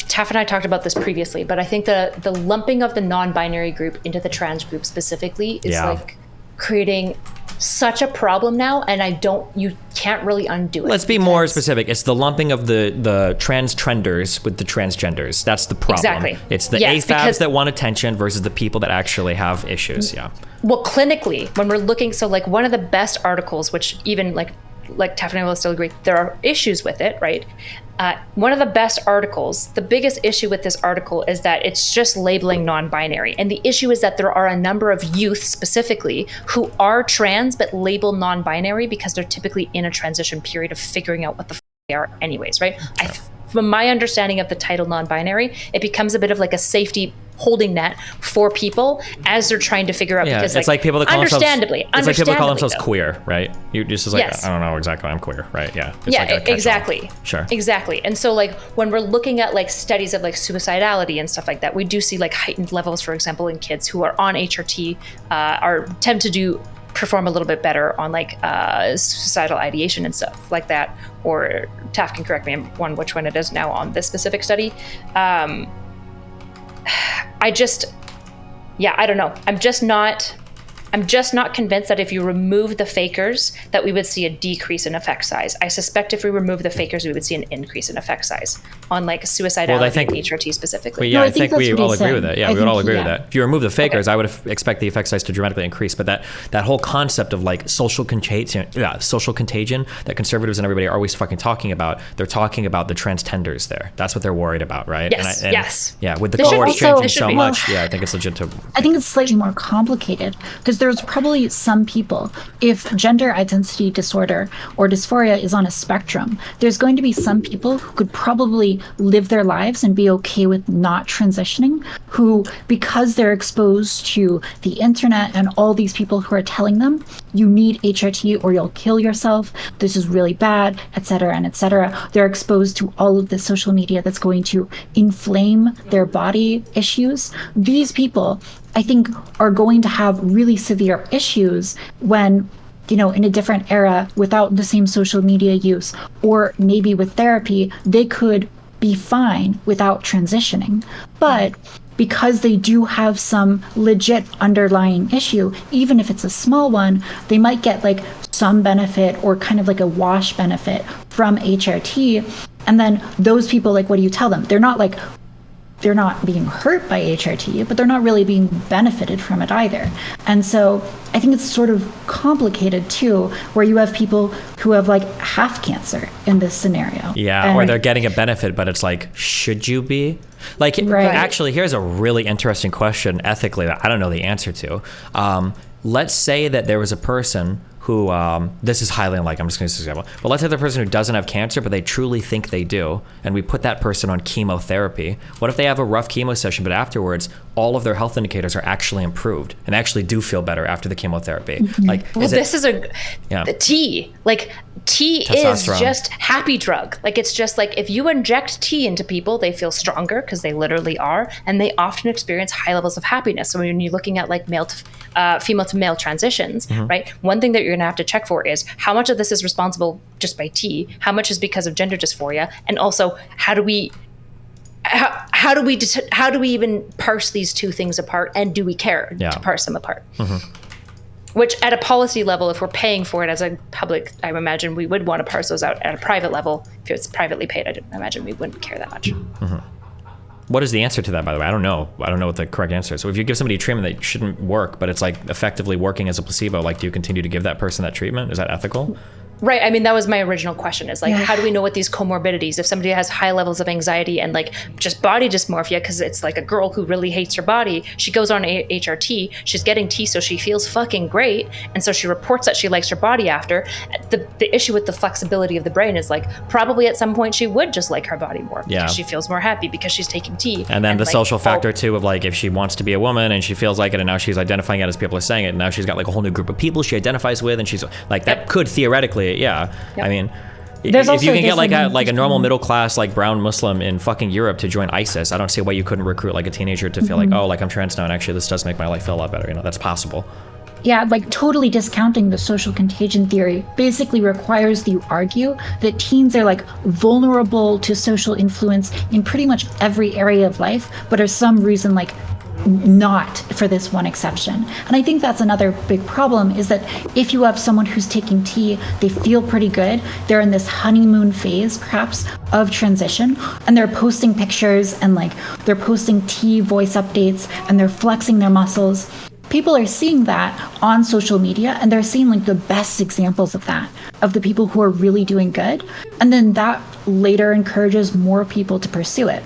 Taff and I talked about this previously, but I think the lumping of the non-binary group into the trans group specifically is like creating such a problem now, and you can't really undo it. Let's be more specific. It's the lumping of the trans trenders with the transgenders. That's the problem. Exactly. It's the AFABs that want attention versus the people that actually have issues. Yeah. Well, clinically, when we're looking, so like one of the best articles, which even like Taff and I will still agree, there are issues with it, right? One of the best articles, the biggest issue with this article is that it's just labeling non-binary. And the issue is that there are a number of youth specifically who are trans but label non-binary because they're typically in a transition period of figuring out what the they are anyways, right? From my understanding of the title non-binary, it becomes a bit of like a safety holding net for people as they're trying to figure out. Yeah, because it's like people that call understandably, it's like people that call themselves though. Queer, right? You just like, I don't know exactly, I'm queer, right? Yeah. It's like exactly. Sure. Exactly. And so like when we're looking at like studies of like suicidality and stuff like that, we do see like heightened levels, for example, in kids who are on HRT tend to perform a little bit better on like suicidal ideation and stuff like that. Or Taff can correct me on which one it is now on this specific study. I don't know. I'm just not convinced that if you remove the fakers that we would see a decrease in effect size. I suspect if we remove the fakers, we would see an increase in effect size on like suicidality and HRT specifically. Well, I think we all agree with that. Yeah, we would all agree with that. If you remove the fakers, I would expect the effect size to dramatically increase. But that whole concept of like social contagion that conservatives and everybody are always fucking talking about, they're talking about the transtenders there. That's what they're worried about, right? Yes. Yeah, with the cohorts changing so much, I think it's legit to... I think it's slightly more complicated because there's probably some people, if gender identity disorder or dysphoria is on a spectrum, there's going to be some people who could probably live their lives and be okay with not transitioning, who, because they're exposed to the internet and all these people who are telling them, you need HRT or you'll kill yourself, this is really bad, etc., and etc. They're exposed to all of the social media that's going to inflame their body issues. These people, I think, are going to have really severe issues when, in a different era without the same social media use, or maybe with therapy, they could be fine without transitioning. But because they do have some legit underlying issue, even if it's a small one, they might get like some benefit or kind of like a wash benefit from HRT. And then those people, like, what do you tell them? They're not being hurt by HRT, but they're not really being benefited from it either. And so I think it's sort of complicated too, where you have people who have like half cancer in this scenario. Yeah, or they're getting a benefit, but it's like, should you be? Like, actually, here's a really interesting question ethically that I don't know the answer to. let's say that there was a person who, this is highly unlikely, I'm just going to use this example, but let's say the person who doesn't have cancer, but they truly think they do, and we put that person on chemotherapy. What if they have a rough chemo session, but afterwards, all of their health indicators are actually improved, and they actually do feel better after the chemotherapy? Like, the tea. Like, tea is just happy drug. Like, it's just like, if you inject tea into people, they feel stronger, because they literally are, and they often experience high levels of happiness. So when you're looking at like female to male transitions, right? One thing that you're gonna have to check for is how much of this is responsible just by tea, how much is because of gender dysphoria, and also how do we even parse these two things apart, and do we care to parse them apart? Which, at a policy level, if we're paying for it as a public, I imagine we would want to parse those out. At a private level, if it's privately paid, I imagine we wouldn't care that much. What is the answer to that, by the way? I don't know what the correct answer is. So if you give somebody a treatment that shouldn't work, but it's like effectively working as a placebo, like, do you continue to give that person that treatment? Is that ethical? Right. I mean, that was my original question, is like, how do we know what these comorbidities, if somebody has high levels of anxiety and like just body dysmorphia, because it's like a girl who really hates her body, she goes on HRT, she's getting T, so she feels fucking great. And so she reports that she likes her body after. The issue with the flexibility of the brain is like, probably at some point she would just like her body more because she feels more happy because she's taking T. And then the social factor too of like, if she wants to be a woman and she feels like it, and now she's identifying it as people are saying it, and now she's got like a whole new group of people she identifies with, and she's like, that could theoretically, I mean, if you can get like a normal middle class like brown Muslim in fucking Europe to join ISIS, I don't see why you couldn't recruit like a teenager to feel like, oh, like I'm trans now, and actually this does make my life feel a lot better. You know, that's possible. Yeah, like totally discounting the social contagion theory basically requires that you argue that teens are like vulnerable to social influence in pretty much every area of life, but for some reason like not for this one exception. And I think that's another big problem, is that if you have someone who's taking tea, they feel pretty good, they're in this honeymoon phase perhaps of transition, and they're posting pictures and like they're posting tea voice updates and they're flexing their muscles. People are seeing that on social media, and they're seeing like the best examples of that, of the people who are really doing good, and then that later encourages more people to pursue it.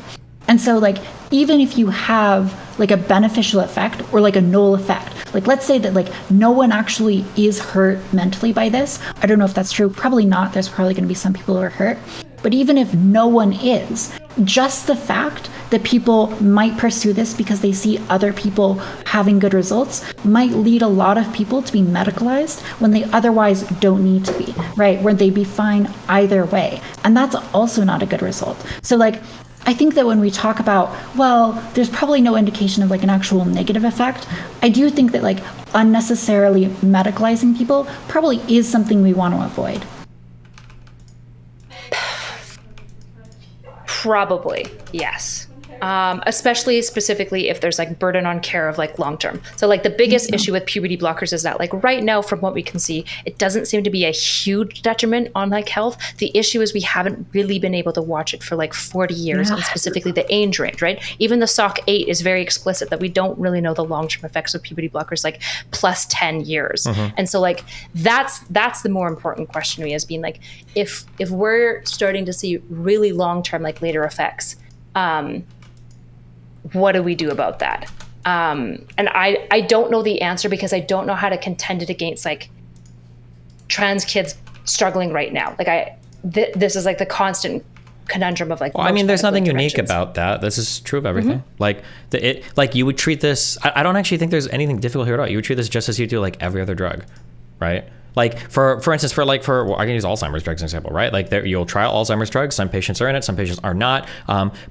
And so like, even if you have like a beneficial effect or like a null effect, like let's say that like no one actually is hurt mentally by this. I don't know if that's true, probably not. There's probably going to be some people who are hurt. But even if no one is, just the fact that people might pursue this because they see other people having good results might lead a lot of people to be medicalized when they otherwise don't need to be, right? Where they'd be fine either way. And that's also not a good result. So like, I think that when we talk about, well, there's probably no indication of like an actual negative effect, I do think that like unnecessarily medicalizing people probably is something we want to avoid. Probably, yes. Especially specifically if there's like burden on care of like long term. So like the biggest issue with puberty blockers is that like right now, from what we can see, it doesn't seem to be a huge detriment on like health. The issue is we haven't really been able to watch it for like 40 years, and specifically the age range, right? Even the SOC 8 is very explicit that we don't really know the long term effects of puberty blockers like plus 10 years. And so like that's the more important question to me, as being like, if we're starting to see really long term like later effects, what do we do about that? And I don't know the answer, because I don't know how to contend it against like trans kids struggling right now. Like this is like the constant conundrum of like. Well, I mean, there's nothing unique about that. This is true of everything. Like like you would treat this. I don't actually think there's anything difficult here at all. You would treat this just as you do like every other drug, right? Like for instance, well, I can use Alzheimer's drugs as an example, right? Like you'll try Alzheimer's drugs. Some patients are in it, some patients are not.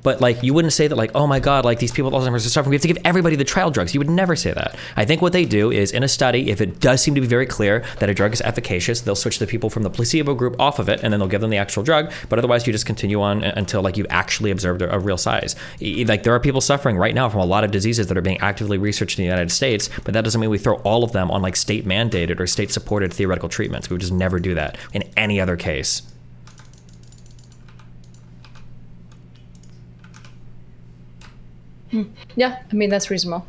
But like you wouldn't say that like, oh my God, like these people with Alzheimer's are suffering, we have to give everybody the trial drugs. You would never say that. I think what they do is, in a study, if it does seem to be very clear that a drug is efficacious, they'll switch the people from the placebo group off of it, and then they'll give them the actual drug. But otherwise, you just continue on until like you've actually observed a real size. Like there are people suffering right now from a lot of diseases that are being actively researched in the United States, but that doesn't mean we throw all of them on like state mandated or state supported theoretical treatments. We would just never do that in any other case. Yeah, I mean, that's reasonable.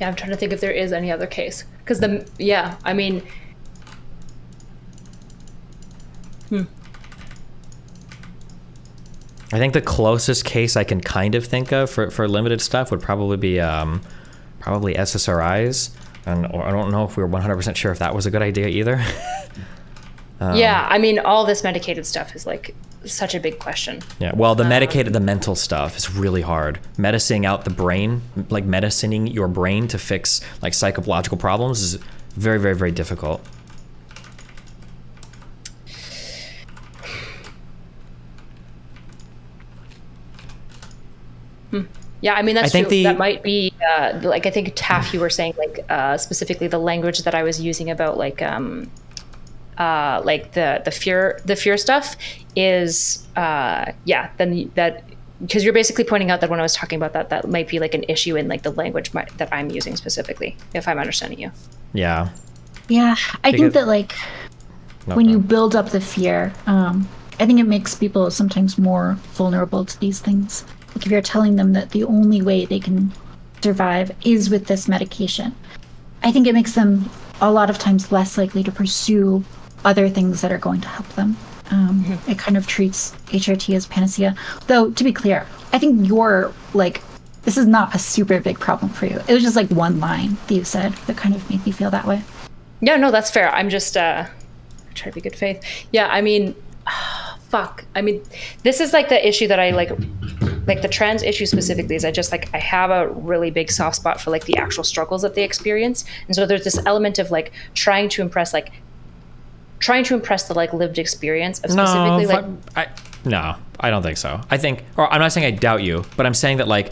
Yeah, I'm trying to think if there is any other case. Because I mean... I think the closest case I can kind of think of for limited stuff would probably be probably SSRIs. And I don't know if we were 100% sure if that was a good idea either. Yeah, I mean, all this medicated stuff is like such a big question. Yeah, well, the mental stuff is really hard. Medicining out the brain, like medicining your brain to fix like psychological problems is very, very, very difficult. Yeah, I mean, that's true. That might be, like, I think, Taff, you were saying, like, specifically the language that I was using about, like the fear stuff is, then that, because you're basically pointing out that when I was talking about that might be, like, an issue in, like, the language that I'm using specifically, if I'm understanding you. Yeah. Yeah, I think that, like, when you build up the fear, I think it makes people sometimes more vulnerable to these things. Like if you're telling them that the only way they can survive is with this medication, I think it makes them a lot of times less likely to pursue other things that are going to help them. It kind of treats HRT as panacea. Though, to be clear, I think this is not a super big problem for you. It was just like one line that you said that kind of made me feel that way. Yeah, no, that's fair. I'm just trying to be good faith. Yeah, I mean, fuck. I mean, this is like the issue that I like the trans issue specifically is I have a really big soft spot for like the actual struggles that they experience. And so there's this element of like trying to impress the like lived experience of specifically No, I don't think so. I'm not saying I doubt you, but I'm saying that like,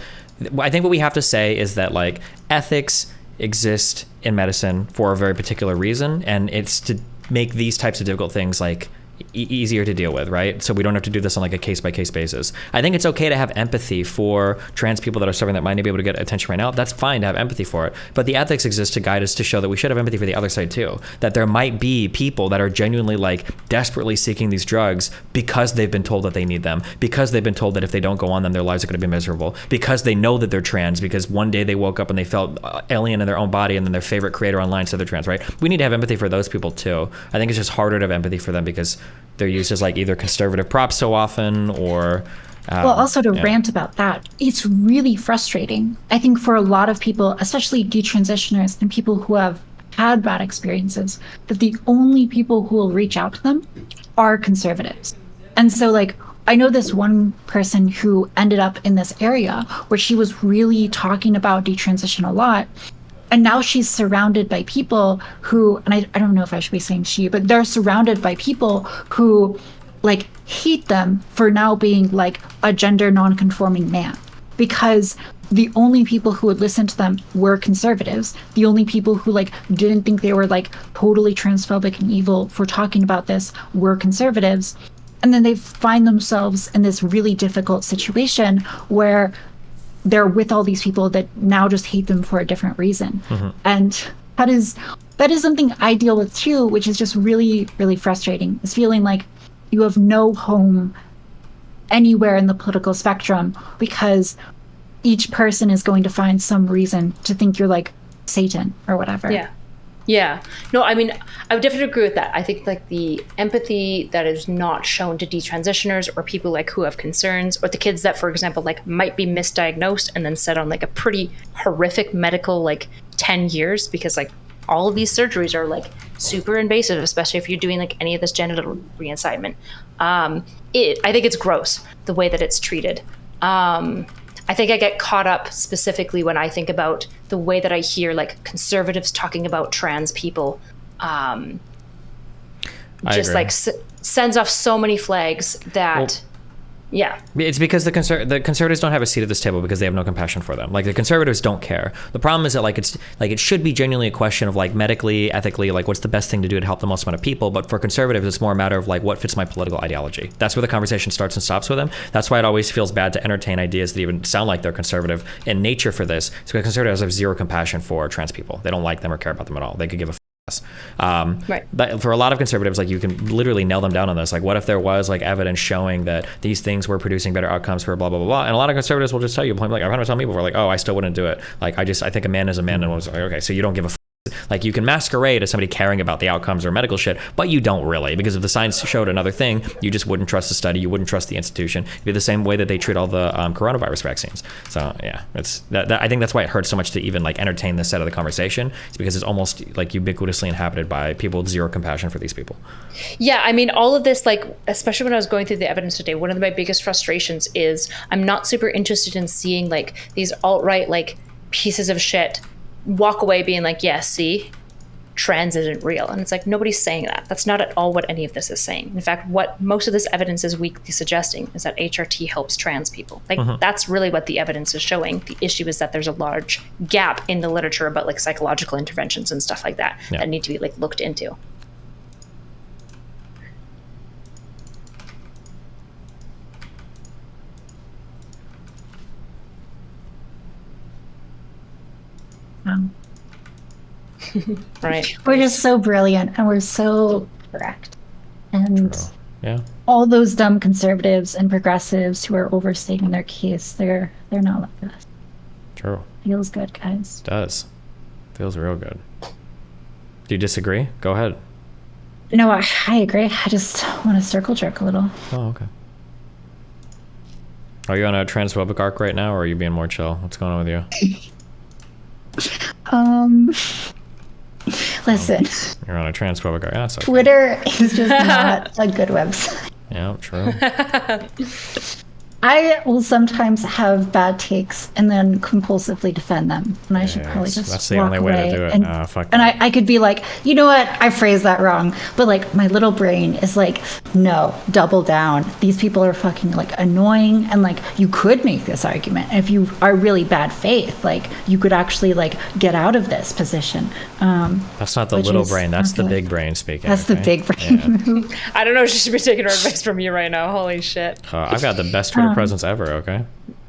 I think what we have to say is that like ethics exist in medicine for a very particular reason. And it's to make these types of difficult things like easier to deal with, right? So we don't have to do this on like a case-by-case basis. I think it's okay to have empathy for trans people that are suffering that might not be able to get attention right now. That's fine to have empathy for it. But the ethics exist to guide us to show that we should have empathy for the other side too. That there might be people that are genuinely like desperately seeking these drugs because they've been told that they need them, because they've been told that if they don't go on them, their lives are going to be miserable, because they know that they're trans, because one day they woke up and they felt alien in their own body and then their favorite creator online said they're trans, right? We need to have empathy for those people too. I think it's just harder to have empathy for them because they're used as like either conservative props so often or also to rant about that, it's really frustrating, I think, for a lot of people, especially detransitioners and people who have had bad experiences, that the only people who will reach out to them are conservatives. And so like I know this one person who ended up in this area where she was really talking about detransition a lot. And now she's surrounded by people who, and I don't know if I should be saying she, but they're surrounded by people who like hate them for now being like a gender non-conforming man, because the only people who would listen to them were conservatives. The only people who like didn't think they were like totally transphobic and evil for talking about this were conservatives. And then they find themselves in this really difficult situation where they're with all these people that now just hate them for a different reason. And that is something I deal with too, which is just really, really frustrating, is feeling like you have no home anywhere in the political spectrum because each person is going to find some reason to think you're like Satan or whatever. Yeah. No, I mean, I would definitely agree with that. I think like the empathy that is not shown to detransitioners or people like who have concerns, or the kids that, for example, like might be misdiagnosed and then set on like a pretty horrific medical like 10 years because like all of these surgeries are like super invasive, especially if you're doing like any of this genital reassignment. I think it's gross the way that it's treated. I think I get caught up specifically when I think about the way that I hear like conservatives talking about trans people. Sends off so many flags that, It's because the conservatives don't have a seat at this table because they have no compassion for them. Like the conservatives don't care. The problem is that like it's like it should be genuinely a question of like medically, ethically, like what's the best thing to do to help the most amount of people. But for conservatives, it's more a matter of like what fits my political ideology. That's where the conversation starts and stops with them. That's why it always feels bad to entertain ideas that even sound like they're conservative in nature for this. It's because conservatives have zero compassion for trans people. They don't like them or care about them at all. They could give a right. But for a lot of conservatives, like you can literally nail them down on this. Like, what if there was like evidence showing that these things were producing better outcomes for blah blah blah blah? And a lot of conservatives will just tell you, like I've had to tell people before, like, oh, I still wouldn't do it. Like I think a man is a man, and was like, okay, so you don't give a Like, you can masquerade as somebody caring about the outcomes or medical shit, but you don't really, because if the science showed another thing, you just wouldn't trust the study, you wouldn't trust the institution. It'd be the same way that they treat all the coronavirus vaccines. So yeah, it's that I think that's why it hurts so much to even like entertain this side of the conversation. It's because it's almost like ubiquitously inhabited by people with zero compassion for these people. Yeah, I mean, all of this, like, especially when I was going through the evidence today, one of my biggest frustrations is I'm not super interested in seeing like these alt-right like pieces of shit walk away being like, yeah, see, trans isn't real. And it's like, nobody's saying that. That's not at all what any of this is saying. In fact, what most of this evidence is weakly suggesting is that HRT helps trans people. Like, that's really what the evidence is showing. The issue is that there's a large gap in the literature about like psychological interventions and stuff like that that need to be like looked into. Right. We're just so brilliant and we're so correct. And all those dumb conservatives and progressives who are overstating their case, they're not like us. True. Feels good, guys. It does. Feels real good. Do you disagree? Go ahead. No, I agree. I just want to circle jerk a little. Oh, okay. Are you on a transphobic arc right now, or are you being more chill? What's going on with you? Listen. You're on a transphobic arc. Yeah, that's okay. Twitter is just not a good website. Yeah, true. I will sometimes have bad takes and then compulsively defend them. And I should probably just that's the walk only way away to do it. And, Fuck and that. I could be like, you know what? I phrased that wrong. But like my little brain is like, no, double down. These people are fucking like annoying. And like you could make this argument. And if you are really bad faith, like you could actually like get out of this position. That's not the little brain. That's the big brain speaking. That's the big brain. Yeah. I don't know if she should be taking our advice from you right now. Holy shit. I've got the best Twitter presence ever, okay?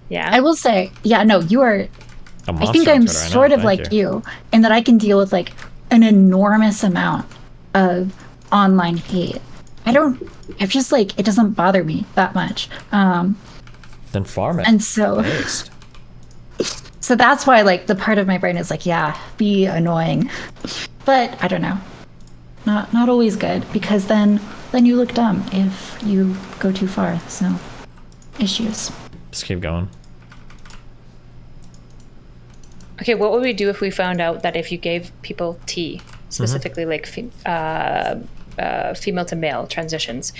Yeah. I will say, yeah, no, you are. I think I'm sort of like you in that I can deal with like an enormous amount of online hate. I've just like, it doesn't bother me that much. Then farm it. And so, so that's why like the part of my brain is like, yeah, be annoying. But I don't know. Not always good, because then you look dumb if you go too far. So issues. Just keep going. Okay, what would we do if we found out that if you gave people T, specifically like female to male transitions,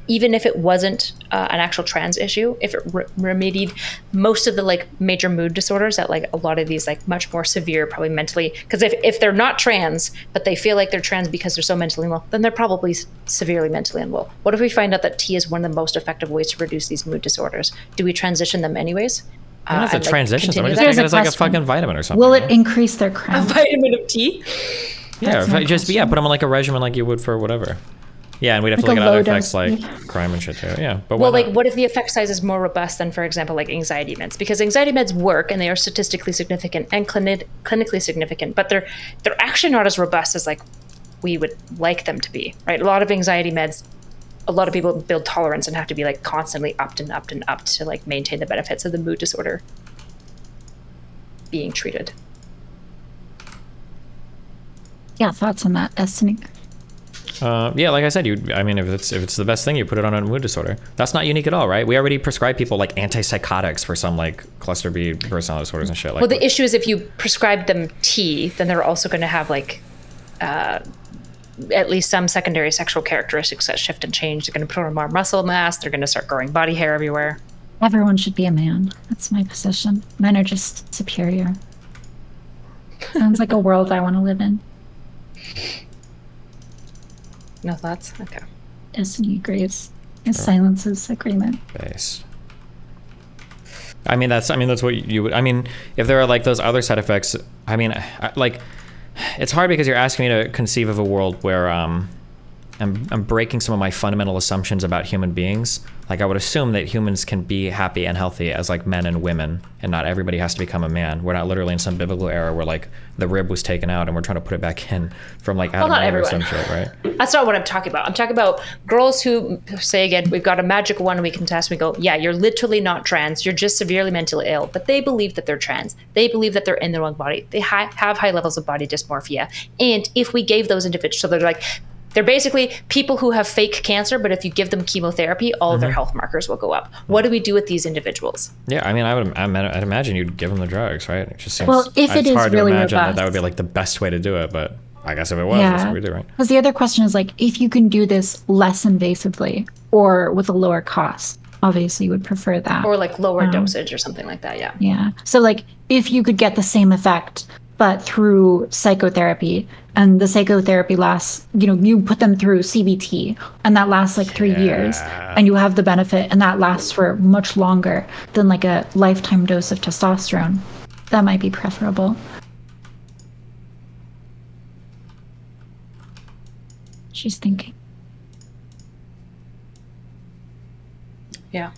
even if it wasn't an actual trans issue, if it remedied most of the like major mood disorders that like a lot of these like much more severe, probably mentally, because if they're not trans but they feel like they're trans because they're so mentally unwell, then they're probably severely mentally unwell. What if we find out that T is one of the most effective ways to reduce these mood disorders? Do we transition them anyways? You don't have to transition them. Just take take it as like a fucking vitamin or something. Will it increase their crime? A vitamin of T? Yeah, put them on like a regimen like you would for whatever. Yeah, and we'd have to look at other effects like crime and shit too. Yeah, but well, like, what if the effect size is more robust than, for example, like anxiety meds? Because anxiety meds work and they are statistically significant and clinically significant, but they're actually not as robust as like we would like them to be, right? A lot of anxiety meds, a lot of people build tolerance and have to be like constantly upped and upped and upped to like maintain the benefits of the mood disorder being treated. Yeah, thoughts on that, Destiny? Yeah, like I said, I mean, if it's the best thing, you put it on a mood disorder. That's not unique at all, right? We already prescribe people like antipsychotics for some like cluster B personality disorders and shit. Like, well, the issue is if you prescribe them T, then they're also going to have like at least some secondary sexual characteristics that shift and change. They're going to put on more muscle mass. They're going to start growing body hair everywhere. Everyone should be a man. That's my position. Men are just superior. Sounds like a world I want to live in. No thoughts? Okay. Destiny agrees. His silence is agreement. Based. I mean, that's what you would. I mean, if there are like those other side effects, I mean, like, it's hard because you're asking me to conceive of a world where I'm breaking some of my fundamental assumptions about human beings. Like I would assume that humans can be happy and healthy as like men and women, and not everybody has to become a man. We're not literally in some biblical era where like the rib was taken out and we're trying to put it back in from like Adam and Eve or some shit, right? That's not what I'm talking about. I'm talking about girls who say, again, we've got a magic one, we can test, we go, yeah, you're literally not trans, you're just severely mentally ill, but they believe that they're trans. They believe that they're in their own body. They have high levels of body dysmorphia. And if we gave those individuals, so they're basically people who have fake cancer, but if you give them chemotherapy, all of their health markers will go up. What do we do with these individuals? Yeah, I mean, I'd imagine you'd give them the drugs, right? It just seems, well, if it is hard really to imagine robust, that would be like the best way to do it, but I guess if it was, that's what we do, right? Because the other question is like, if you can do this less invasively or with a lower cost, obviously you would prefer that. Or like lower dosage or something like that, yeah. Yeah. So like if you could get the same effect, but through psychotherapy, and the psychotherapy lasts, you put them through CBT, and that lasts like 3 years, and you have the benefit, and that lasts for much longer than like a lifetime dose of testosterone. That might be preferable. She's thinking. Yeah.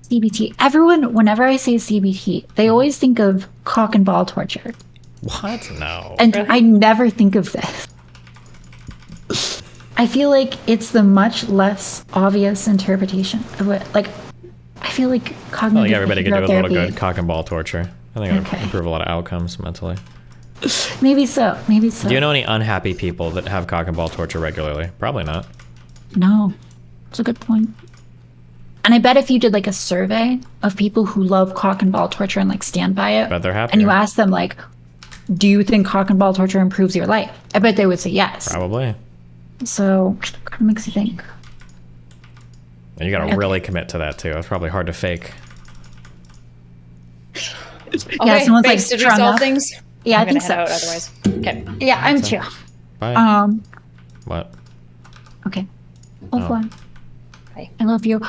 CBT. Everyone, whenever I say CBT, they always think of cock and ball torture. What? No. And I never think of this. I feel like it's the much less obvious interpretation of it. Like, I feel like cognitive. I think everybody could do a behavioral little therapy. good cock and ball torture. I think it would improve a lot of outcomes mentally. Maybe so. Maybe so. Do you know any unhappy people that have cock and ball torture regularly? Probably not. No. It's a good point. And I bet if you did like a survey of people who love cock and ball torture and like stand by it, Bet they're happier. and you ask them like, do you think cock and ball torture improves your life? I bet they would say yes. Probably. So kind of makes you think. And you gotta really commit to that too. It's probably hard to fake. Okay, someone's like did we strung solve up. things? Yeah, I'm I think gonna so. head out otherwise. Okay. Yeah, I'm too. Bye. What? Okay. Au revoir. Bye. I love you.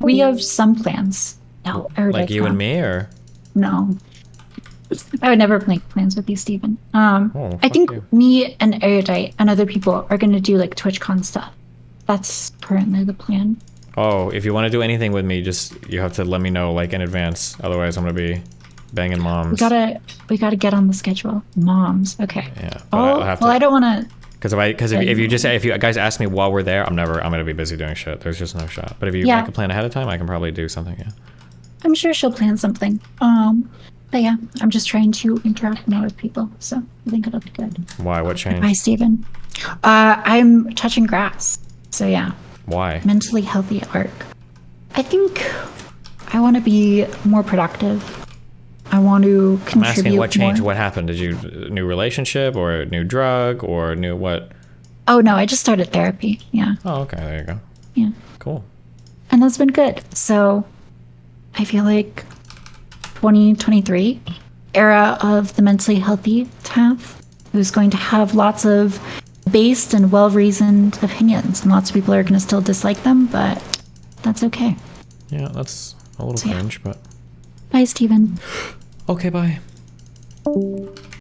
We have some plans. No, Like you and me, or? No. I would never make plans with you, Steven. I fuck think you. me and Erudite and other people are going to do like TwitchCon stuff. That's currently the plan. Oh, if you want to do anything with me, you have to let me know like in advance. Otherwise, I'm gonna be banging moms. We gotta get on the schedule. Moms. Okay. Yeah. But I'll have to. I don't want to. Because if you guys ask me while we're there, I'm gonna be busy doing shit. There's just no shot. But if you make a plan ahead of time, I can probably do something. Yeah. I'm sure she'll plan something. But yeah, I'm just trying to interact more with people, so I think it'll be good. Why? What changed? Bye, Steven. I'm touching grass, so yeah. Why? Mentally healthy at work. I think I want to be more productive. I want to contribute. I'm asking what changed. more. What happened? Did you new relationship or a new drug or new what? Oh no, I just started therapy. Yeah. Oh, okay. There you go. Yeah. Cool. And that's been good. So I feel like 2023 era of the mentally healthy Taff, who's going to have lots of based and well-reasoned opinions, and lots of people are going to still dislike them, but that's okay. Yeah, that's a little cringe, but. Bye, Steven. Okay, bye.